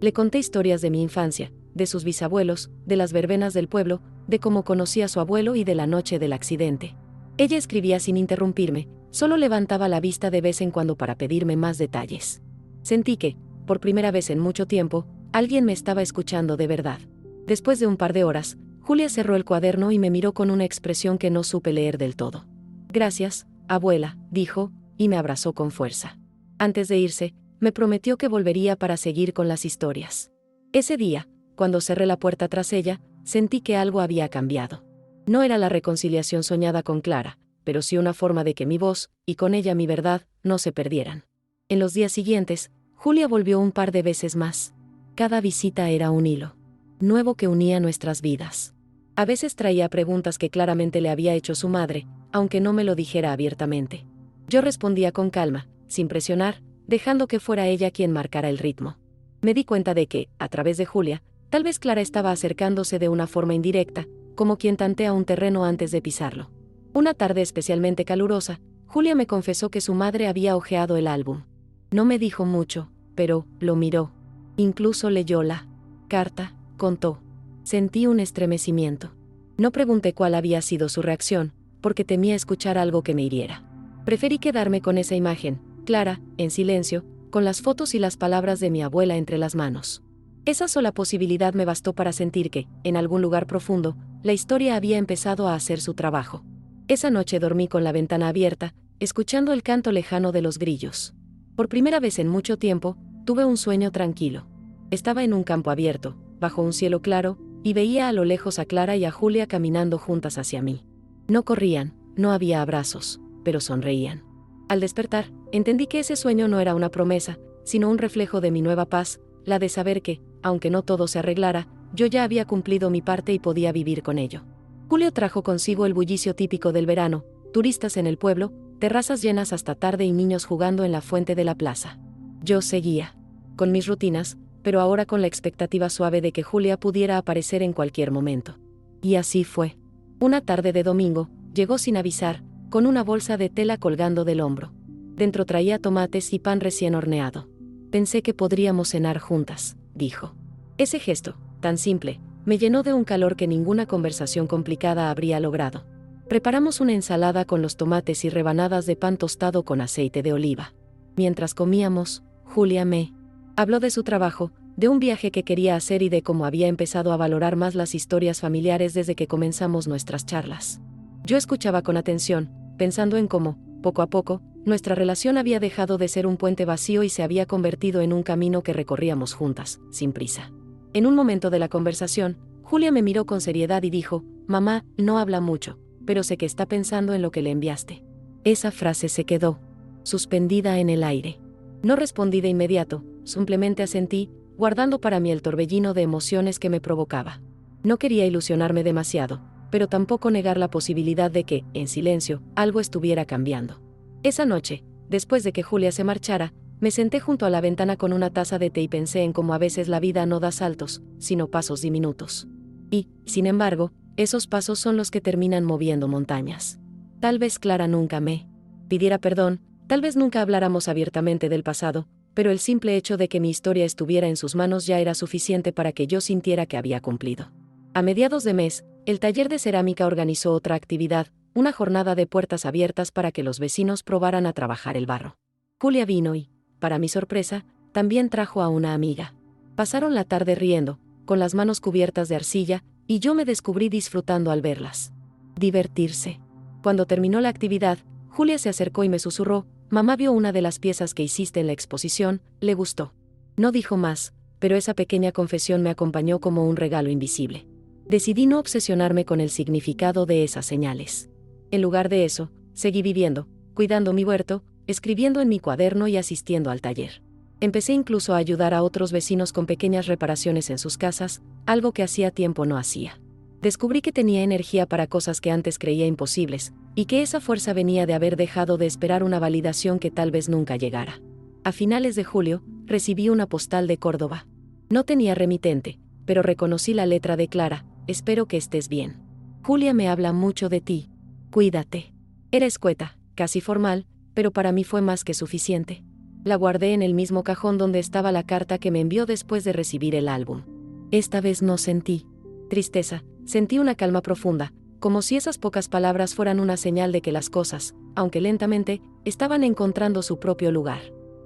Le conté historias de mi infancia, de sus bisabuelos, de las verbenas del pueblo, de cómo conocí a su abuelo y de la noche del accidente. Ella escribía sin interrumpirme, solo levantaba la vista de vez en cuando para pedirme más detalles. Sentí que, por primera vez en mucho tiempo, alguien me estaba escuchando de verdad. Después de un par de horas, Julia cerró el cuaderno y me miró con una expresión que no supe leer del todo. «Gracias, abuela», dijo, y me abrazó con fuerza. Antes de irse, me prometió que volvería para seguir con las historias. Ese día, cuando cerré la puerta tras ella, sentí que algo había cambiado. No era la reconciliación soñada con Clara, pero sí una forma de que mi voz, y con ella mi verdad, no se perdieran. En los días siguientes, Julia volvió un par de veces más. Cada visita era un hilo nuevo que unía nuestras vidas. A veces traía preguntas que claramente le había hecho su madre, aunque no me lo dijera abiertamente. Yo respondía con calma, sin presionar, dejando que fuera ella quien marcara el ritmo. Me di cuenta de que, a través de Julia, tal vez Clara estaba acercándose de una forma indirecta, como quien tantea un terreno antes de pisarlo. Una tarde especialmente calurosa, Julia me confesó que su madre había hojeado el álbum. No me dijo mucho, pero lo miró. Incluso leyó la carta, contó. Sentí un estremecimiento. No pregunté cuál había sido su reacción, porque temía escuchar algo que me hiriera. Preferí quedarme con esa imagen, Clara, en silencio, con las fotos y las palabras de mi abuela entre las manos. Esa sola posibilidad me bastó para sentir que, en algún lugar profundo, la historia había empezado a hacer su trabajo. Esa noche dormí con la ventana abierta, escuchando el canto lejano de los grillos. Por primera vez en mucho tiempo, tuve un sueño tranquilo. Estaba en un campo abierto, bajo un cielo claro, y veía a lo lejos a Clara y a Julia caminando juntas hacia mí. No corrían, no había abrazos, pero sonreían. Al despertar, entendí que ese sueño no era una promesa, sino un reflejo de mi nueva paz, la de saber que, aunque no todo se arreglara, yo ya había cumplido mi parte y podía vivir con ello. Julio trajo consigo el bullicio típico del verano, turistas en el pueblo, terrazas llenas hasta tarde y niños jugando en la fuente de la plaza. Yo seguía con mis rutinas, pero ahora con la expectativa suave de que Julia pudiera aparecer en cualquier momento. Y así fue. Una tarde de domingo, llegó sin avisar, con una bolsa de tela colgando del hombro. Dentro traía tomates y pan recién horneado. «Pensé que podríamos cenar juntas», dijo. Ese gesto, tan simple, me llenó de un calor que ninguna conversación complicada habría logrado. Preparamos una ensalada con los tomates y rebanadas de pan tostado con aceite de oliva. Mientras comíamos, Julia me habló de su trabajo, de un viaje que quería hacer y de cómo había empezado a valorar más las historias familiares desde que comenzamos nuestras charlas. Yo escuchaba con atención, pensando en cómo, poco a poco, nuestra relación había dejado de ser un puente vacío y se había convertido en un camino que recorríamos juntas, sin prisa. En un momento de la conversación, Julia me miró con seriedad y dijo: «Mamá, no habla mucho, pero sé que está pensando en lo que le enviaste». Esa frase se quedó suspendida en el aire. No respondí de inmediato, simplemente asentí, guardando para mí el torbellino de emociones que me provocaba. No quería ilusionarme demasiado, pero tampoco negar la posibilidad de que, en silencio, algo estuviera cambiando. Esa noche, después de que Julia se marchara, me senté junto a la ventana con una taza de té y pensé en cómo a veces la vida no da saltos, sino pasos diminutos. Y, sin embargo, esos pasos son los que terminan moviendo montañas. Tal vez Clara nunca me pidiera perdón, tal vez nunca habláramos abiertamente del pasado, pero el simple hecho de que mi historia estuviera en sus manos ya era suficiente para que yo sintiera que había cumplido. A mediados de mes, el taller de cerámica organizó otra actividad, una jornada de puertas abiertas para que los vecinos probaran a trabajar el barro. Julia vino y, para mi sorpresa, también trajo a una amiga. Pasaron la tarde riendo, con las manos cubiertas de arcilla, y yo me descubrí disfrutando al verlas divertirse. Cuando terminó la actividad, Julia se acercó y me susurró: «Mamá vio una de las piezas que hiciste en la exposición, le gustó». No dijo más, pero esa pequeña confesión me acompañó como un regalo invisible. Decidí no obsesionarme con el significado de esas señales. En lugar de eso, seguí viviendo, cuidando mi huerto, escribiendo en mi cuaderno y asistiendo al taller. Empecé incluso a ayudar a otros vecinos con pequeñas reparaciones en sus casas, algo que hacía tiempo no hacía. Descubrí que tenía energía para cosas que antes creía imposibles, y que esa fuerza venía de haber dejado de esperar una validación que tal vez nunca llegara. A finales de julio, recibí una postal de Córdoba. No tenía remitente, pero reconocí la letra de Clara: «Espero que estés bien. Julia me habla mucho de ti. Cuídate». Era escueta, casi formal, pero para mí fue más que suficiente. La guardé en el mismo cajón donde estaba la carta que me envió después de recibir el álbum. Esta vez no sentí tristeza, sentí una calma profunda, como si esas pocas palabras fueran una señal de que las cosas, aunque lentamente, estaban encontrando su propio lugar.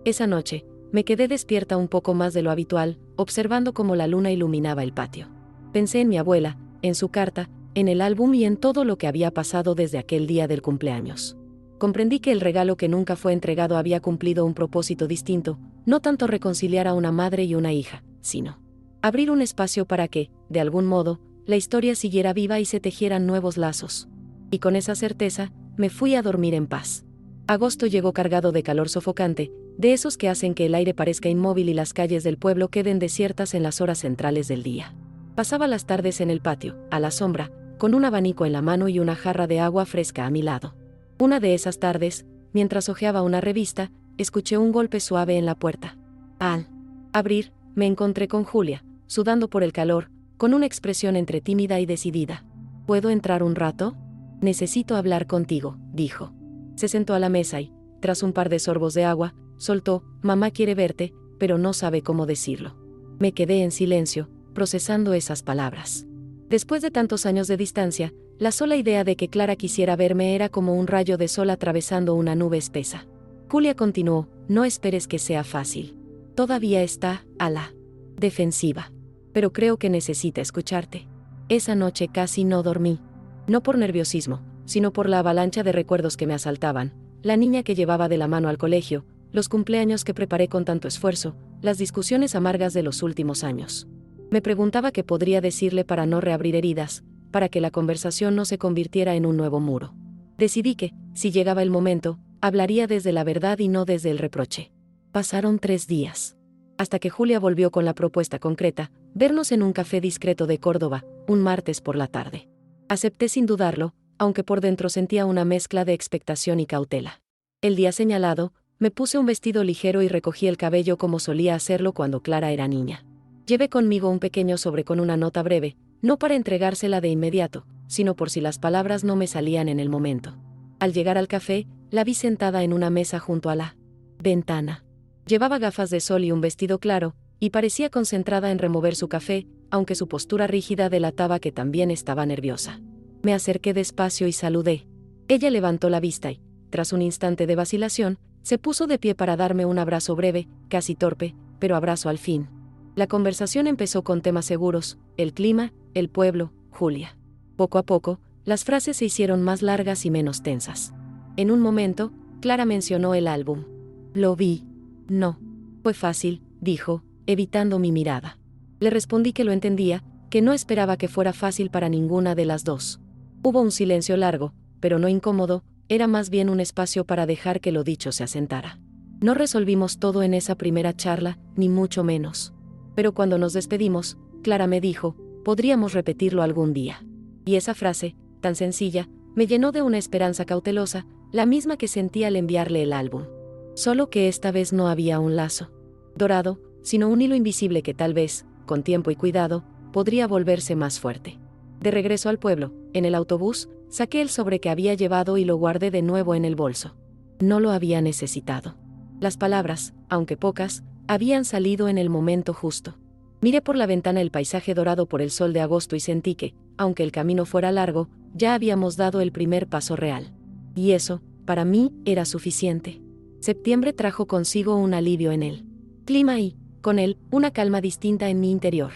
Esa noche, me quedé despierta un poco más de lo habitual, observando cómo la luna iluminaba el patio. Pensé en mi abuela, en su carta, en el álbum y en todo lo que había pasado desde aquel día del cumpleaños. Comprendí que el regalo que nunca fue entregado había cumplido un propósito distinto, no tanto reconciliar a una madre y una hija, sino abrir un espacio para que, de algún modo, la historia siguiera viva y se tejieran nuevos lazos. Y con esa certeza, me fui a dormir en paz. Agosto llegó cargado de calor sofocante, de esos que hacen que el aire parezca inmóvil y las calles del pueblo queden desiertas en las horas centrales del día. Pasaba las tardes en el patio, a la sombra, con un abanico en la mano y una jarra de agua fresca a mi lado. Una de esas tardes, mientras hojeaba una revista, escuché un golpe suave en la puerta. Al abrir, me encontré con Julia, sudando por el calor, con una expresión entre tímida y decidida. ¿Puedo entrar un rato? Necesito hablar contigo, dijo. Se sentó a la mesa y, tras un par de sorbos de agua, soltó, mamá quiere verte, pero no sabe cómo decirlo. Me quedé en silencio, procesando esas palabras. Después de tantos años de distancia, la sola idea de que Clara quisiera verme era como un rayo de sol atravesando una nube espesa. Julia continuó, no esperes que sea fácil. Todavía está a la defensiva. Pero creo que necesita escucharte. Esa noche casi no dormí. No por nerviosismo, sino por la avalancha de recuerdos que me asaltaban, la niña que llevaba de la mano al colegio, los cumpleaños que preparé con tanto esfuerzo, las discusiones amargas de los últimos años. Me preguntaba qué podría decirle para no reabrir heridas, para que la conversación no se convirtiera en un nuevo muro. Decidí que, si llegaba el momento, hablaría desde la verdad y no desde el reproche. Pasaron 3 días. Hasta que Julia volvió con la propuesta concreta, vernos en un café discreto de Córdoba, un martes por la tarde. Acepté sin dudarlo, aunque por dentro sentía una mezcla de expectación y cautela. El día señalado, me puse un vestido ligero y recogí el cabello como solía hacerlo cuando Clara era niña. Llevé conmigo un pequeño sobre con una nota breve, no para entregársela de inmediato, sino por si las palabras no me salían en el momento. Al llegar al café, la vi sentada en una mesa junto a la ventana. Llevaba gafas de sol y un vestido claro, y parecía concentrada en remover su café, aunque su postura rígida delataba que también estaba nerviosa. Me acerqué despacio y saludé. Ella levantó la vista y, tras un instante de vacilación, se puso de pie para darme un abrazo breve, casi torpe, pero abrazo al fin. La conversación empezó con temas seguros, el clima, el pueblo, Julia. Poco a poco, las frases se hicieron más largas y menos tensas. En un momento, Clara mencionó el álbum. Lo vi. No. Fue fácil, dijo, evitando mi mirada. Le respondí que lo entendía, que no esperaba que fuera fácil para ninguna de las dos. Hubo un silencio largo, pero no incómodo, era más bien un espacio para dejar que lo dicho se asentara. No resolvimos todo en esa primera charla, ni mucho menos. Pero cuando nos despedimos, Clara me dijo, podríamos repetirlo algún día. Y esa frase, tan sencilla, me llenó de una esperanza cautelosa, la misma que sentí al enviarle el álbum. Solo que esta vez no había un lazo dorado, sino un hilo invisible que tal vez, con tiempo y cuidado, podría volverse más fuerte. De regreso al pueblo, en el autobús, saqué el sobre que había llevado y lo guardé de nuevo en el bolso. No lo había necesitado. Las palabras, aunque pocas, habían salido en el momento justo. Miré por la ventana el paisaje dorado por el sol de agosto y sentí que, aunque el camino fuera largo, ya habíamos dado el primer paso real. Y eso, para mí, era suficiente. Septiembre trajo consigo un alivio en el clima y, con él, una calma distinta en mi interior.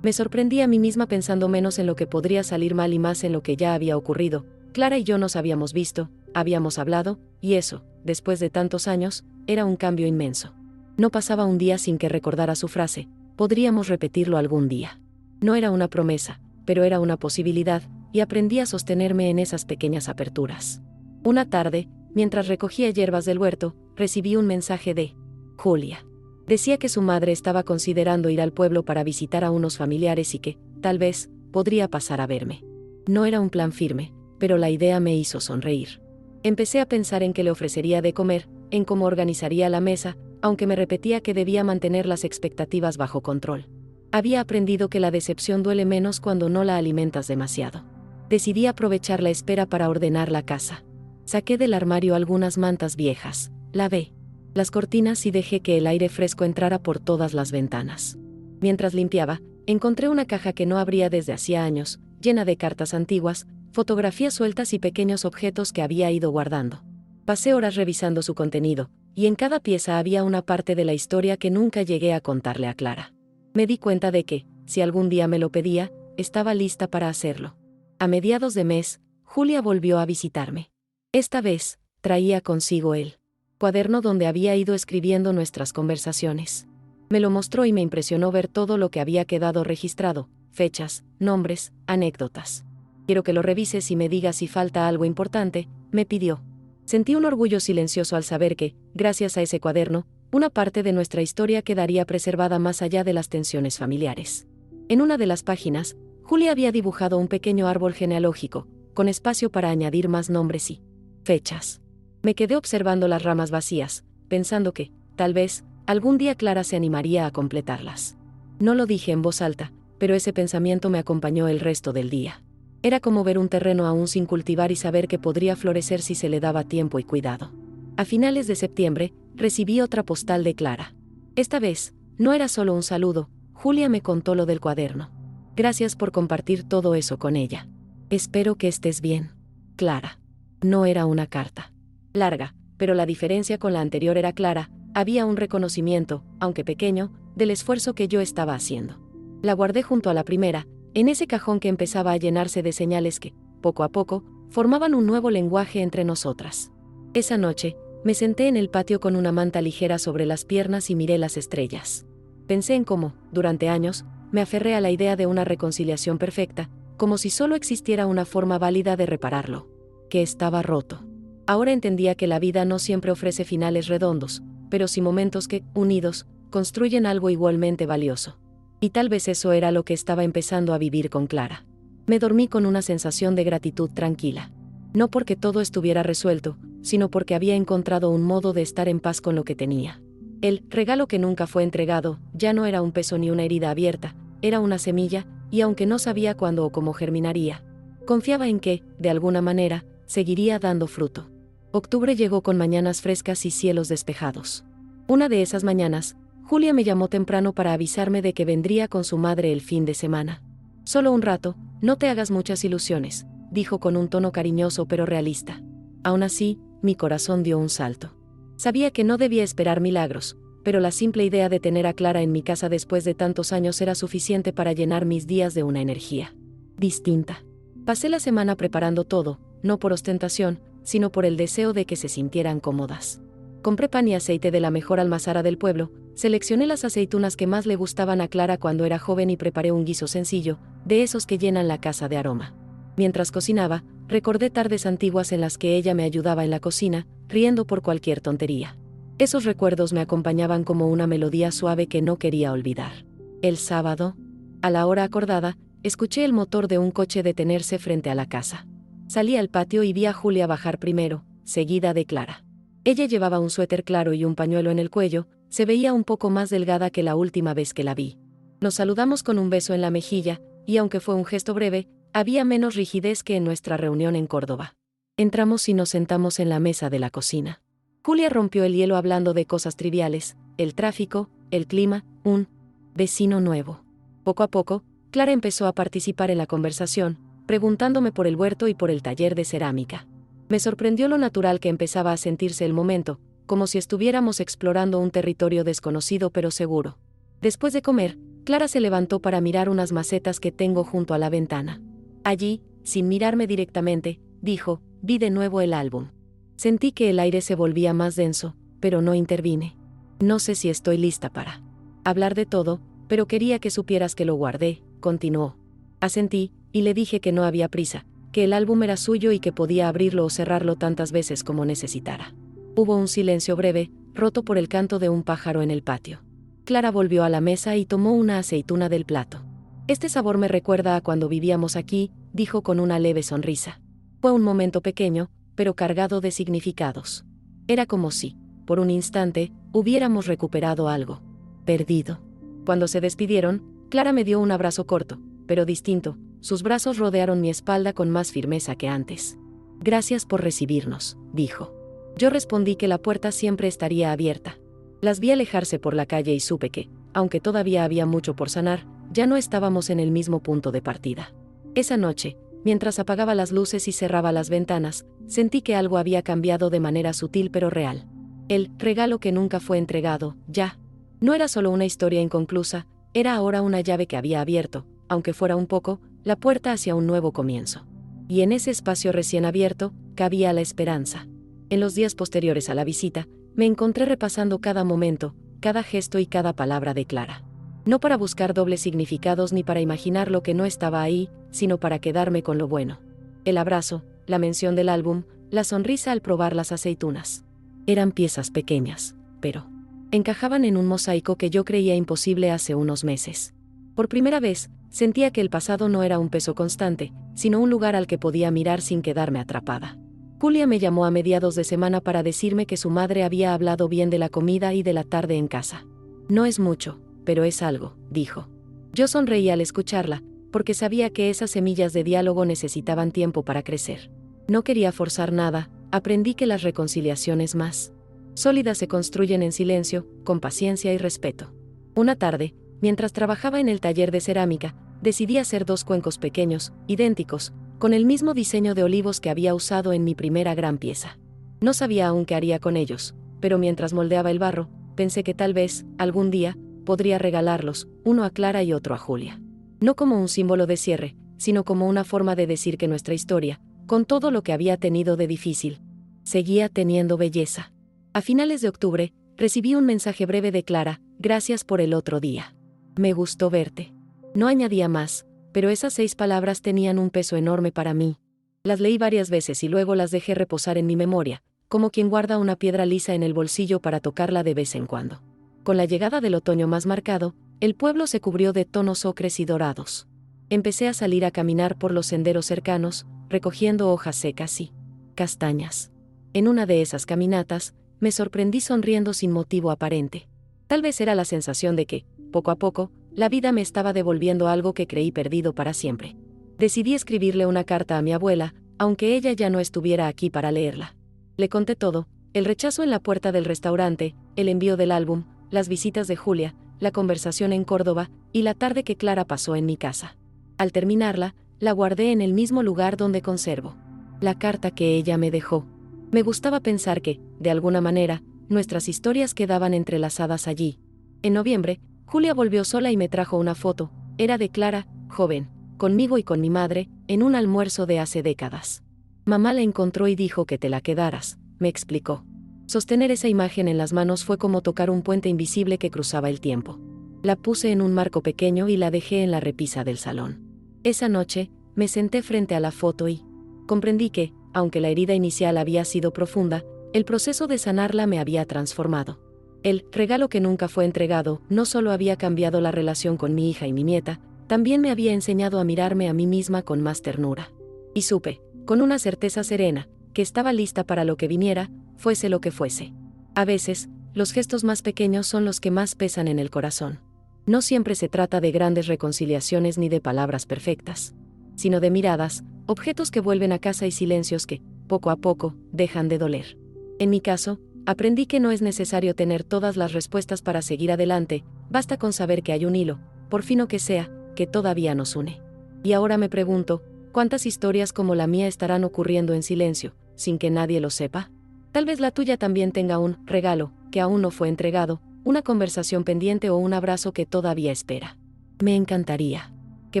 Me sorprendí a mí misma pensando menos en lo que podría salir mal y más en lo que ya había ocurrido. Clara y yo nos habíamos visto, habíamos hablado, y eso, después de tantos años, era un cambio inmenso. No pasaba un día sin que recordara su frase, podríamos repetirlo algún día. No era una promesa, pero era una posibilidad, y aprendí a sostenerme en esas pequeñas aperturas. Una tarde, mientras recogía hierbas del huerto, recibí un mensaje de Julia. Decía que su madre estaba considerando ir al pueblo para visitar a unos familiares y que, tal vez, podría pasar a verme. No era un plan firme, pero la idea me hizo sonreír. Empecé a pensar en qué le ofrecería de comer, en cómo organizaría la mesa, aunque me repetía que debía mantener las expectativas bajo control. Había aprendido que la decepción duele menos cuando no la alimentas demasiado. Decidí aprovechar la espera para ordenar la casa. Saqué del armario algunas mantas viejas, lavé las cortinas y dejé que el aire fresco entrara por todas las ventanas. Mientras limpiaba, encontré una caja que no abría desde hacía años, llena de cartas antiguas, fotografías sueltas y pequeños objetos que había ido guardando. Pasé horas revisando su contenido, y en cada pieza había una parte de la historia que nunca llegué a contarle a Clara. Me di cuenta de que, si algún día me lo pedía, estaba lista para hacerlo. A mediados de mes, Julia volvió a visitarme. Esta vez, traía consigo el cuaderno donde había ido escribiendo nuestras conversaciones. Me lo mostró y me impresionó ver todo lo que había quedado registrado, fechas, nombres, anécdotas. Quiero que lo revises y me digas si falta algo importante, me pidió. Sentí un orgullo silencioso al saber que, gracias a ese cuaderno, una parte de nuestra historia quedaría preservada más allá de las tensiones familiares. En una de las páginas, Julia había dibujado un pequeño árbol genealógico, con espacio para añadir más nombres y fechas. Me quedé observando las ramas vacías, pensando que, tal vez, algún día Clara se animaría a completarlas. No lo dije en voz alta, pero ese pensamiento me acompañó el resto del día. Era como ver un terreno aún sin cultivar y saber que podría florecer si se le daba tiempo y cuidado. A finales de septiembre, recibí otra postal de Clara. Esta vez, no era solo un saludo, Julia me contó lo del cuaderno. Gracias por compartir todo eso con ella. Espero que estés bien. Clara. No era una carta larga, pero la diferencia con la anterior era clara, había un reconocimiento, aunque pequeño, del esfuerzo que yo estaba haciendo. La guardé junto a la primera, en ese cajón que empezaba a llenarse de señales que, poco a poco, formaban un nuevo lenguaje entre nosotras. Esa noche, me senté en el patio con una manta ligera sobre las piernas y miré las estrellas. Pensé en cómo, durante años, me aferré a la idea de una reconciliación perfecta, como si solo existiera una forma válida de repararlo, que estaba roto. Ahora entendía que la vida no siempre ofrece finales redondos, pero sí momentos que, unidos, construyen algo igualmente valioso. Y tal vez eso era lo que estaba empezando a vivir con Clara. Me dormí con una sensación de gratitud tranquila. No porque todo estuviera resuelto, sino porque había encontrado un modo de estar en paz con lo que tenía. El regalo que nunca fue entregado, ya no era un peso ni una herida abierta, era una semilla, y aunque no sabía cuándo o cómo germinaría, confiaba en que, de alguna manera, seguiría dando fruto. Octubre llegó con mañanas frescas y cielos despejados. Una de esas mañanas, Julia me llamó temprano para avisarme de que vendría con su madre el fin de semana. Solo un rato, no te hagas muchas ilusiones, dijo con un tono cariñoso pero realista. Aún así, mi corazón dio un salto. Sabía que no debía esperar milagros, pero la simple idea de tener a Clara en mi casa después de tantos años era suficiente para llenar mis días de una energía distinta. Pasé la semana preparando todo, no por ostentación, sino por el deseo de que se sintieran cómodas. Compré pan y aceite de la mejor almazara del pueblo, seleccioné las aceitunas que más le gustaban a Clara cuando era joven y preparé un guiso sencillo, de esos que llenan la casa de aroma. Mientras cocinaba, recordé tardes antiguas en las que ella me ayudaba en la cocina, riendo por cualquier tontería. Esos recuerdos me acompañaban como una melodía suave que no quería olvidar. El sábado, a la hora acordada, escuché el motor de un coche detenerse frente a la casa. Salí al patio y vi a Julia bajar primero, seguida de Clara. Ella llevaba un suéter claro y un pañuelo en el cuello, se veía un poco más delgada que la última vez que la vi. Nos saludamos con un beso en la mejilla, y aunque fue un gesto breve, había menos rigidez que en nuestra reunión en Córdoba. Entramos y nos sentamos en la mesa de la cocina. Julia rompió el hielo hablando de cosas triviales, el tráfico, el clima, un vecino nuevo. Poco a poco, Clara empezó a participar en la conversación, preguntándome por el huerto y por el taller de cerámica. Me sorprendió lo natural que empezaba a sentirse el momento, como si estuviéramos explorando un territorio desconocido pero seguro. Después de comer, Clara se levantó para mirar unas macetas que tengo junto a la ventana. Allí, sin mirarme directamente, dijo, vi de nuevo el álbum. Sentí que el aire se volvía más denso, pero no intervine. No sé si estoy lista para hablar de todo, pero quería que supieras que lo guardé, continuó. Asentí, y le dije que no había prisa, que el álbum era suyo y que podía abrirlo o cerrarlo tantas veces como necesitara. Hubo un silencio breve, roto por el canto de un pájaro en el patio. Clara volvió a la mesa y tomó una aceituna del plato. Este sabor me recuerda a cuando vivíamos aquí, dijo con una leve sonrisa. Fue un momento pequeño, pero cargado de significados. Era como si, por un instante, hubiéramos recuperado algo perdido. Cuando se despidieron, Clara me dio un abrazo corto, pero distinto. Sus brazos rodearon mi espalda con más firmeza que antes. Gracias por recibirnos, dijo. Yo respondí que la puerta siempre estaría abierta. Las vi alejarse por la calle y supe que, aunque todavía había mucho por sanar, ya no estábamos en el mismo punto de partida. Esa noche, mientras apagaba las luces y cerraba las ventanas, sentí que algo había cambiado de manera sutil pero real. El regalo que nunca fue entregado, ya. No era solo una historia inconclusa, era ahora una llave que había abierto, aunque fuera un poco, la puerta hacia un nuevo comienzo. Y en ese espacio recién abierto, cabía la esperanza. En los días posteriores a la visita, me encontré repasando cada momento, cada gesto y cada palabra de Clara. No para buscar dobles significados ni para imaginar lo que no estaba ahí, sino para quedarme con lo bueno. El abrazo, la mención del álbum, la sonrisa al probar las aceitunas. Eran piezas pequeñas, pero encajaban en un mosaico que yo creía imposible hace unos meses. Por primera vez, sentía que el pasado no era un peso constante, sino un lugar al que podía mirar sin quedarme atrapada. Julia me llamó a mediados de semana para decirme que su madre había hablado bien de la comida y de la tarde en casa. No es mucho, pero es algo, dijo. Yo sonreí al escucharla, porque sabía que esas semillas de diálogo necesitaban tiempo para crecer. No quería forzar nada, aprendí que las reconciliaciones más sólidas se construyen en silencio, con paciencia y respeto. Una tarde, mientras trabajaba en el taller de cerámica, decidí hacer 2 cuencos pequeños, idénticos, con el mismo diseño de olivos que había usado en mi primera gran pieza. No sabía aún qué haría con ellos, pero mientras moldeaba el barro, pensé que tal vez, algún día, podría regalarlos, uno a Clara y otro a Julia. No como un símbolo de cierre, sino como una forma de decir que nuestra historia, con todo lo que había tenido de difícil, seguía teniendo belleza. A finales de octubre, recibí un mensaje breve de Clara: gracias por el otro día. Me gustó verte. No añadía más, pero esas 6 palabras tenían un peso enorme para mí. Las leí varias veces y luego las dejé reposar en mi memoria, como quien guarda una piedra lisa en el bolsillo para tocarla de vez en cuando. Con la llegada del otoño más marcado, el pueblo se cubrió de tonos ocres y dorados. Empecé a salir a caminar por los senderos cercanos, recogiendo hojas secas y castañas. En una de esas caminatas, me sorprendí sonriendo sin motivo aparente. Tal vez era la sensación de que, poco a poco, la vida me estaba devolviendo algo que creí perdido para siempre. Decidí escribirle una carta a mi abuela, aunque ella ya no estuviera aquí para leerla. Le conté todo: el rechazo en la puerta del restaurante, el envío del álbum, las visitas de Julia, la conversación en Córdoba, y la tarde que Clara pasó en mi casa. Al terminarla, la guardé en el mismo lugar donde conservo la carta que ella me dejó. Me gustaba pensar que, de alguna manera, nuestras historias quedaban entrelazadas allí. En noviembre, Julia volvió sola y me trajo una foto. Era de Clara, joven, conmigo y con mi madre, en un almuerzo de hace décadas. Mamá la encontró y dijo que te la quedaras, me explicó. Sostener esa imagen en las manos fue como tocar un puente invisible que cruzaba el tiempo. La puse en un marco pequeño y la dejé en la repisa del salón. Esa noche, me senté frente a la foto y comprendí que, aunque la herida inicial había sido profunda, el proceso de sanarla me había transformado. El regalo que nunca fue entregado no solo había cambiado la relación con mi hija y mi nieta, también me había enseñado a mirarme a mí misma con más ternura. Y supe, con una certeza serena, que estaba lista para lo que viniera, fuese lo que fuese. A veces, los gestos más pequeños son los que más pesan en el corazón. No siempre se trata de grandes reconciliaciones ni de palabras perfectas, sino de miradas, objetos que vuelven a casa y silencios que, poco a poco, dejan de doler. En mi caso, aprendí que no es necesario tener todas las respuestas para seguir adelante, basta con saber que hay un hilo, por fino que sea, que todavía nos une. Y ahora me pregunto, ¿cuántas historias como la mía estarán ocurriendo en silencio, sin que nadie lo sepa? Tal vez la tuya también tenga un regalo, que aún no fue entregado, una conversación pendiente o un abrazo que todavía espera. Me encantaría que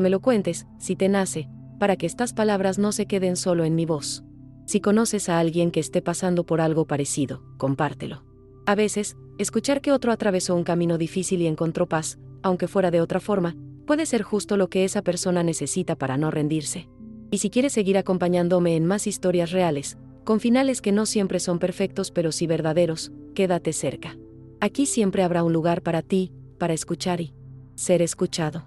me lo cuentes, si te nace, para que estas palabras no se queden solo en mi voz. Si conoces a alguien que esté pasando por algo parecido, compártelo. A veces, escuchar que otro atravesó un camino difícil y encontró paz, aunque fuera de otra forma, puede ser justo lo que esa persona necesita para no rendirse. Y si quieres seguir acompañándome en más historias reales, con finales que no siempre son perfectos pero sí verdaderos, quédate cerca. Aquí siempre habrá un lugar para ti, para escuchar y ser escuchado.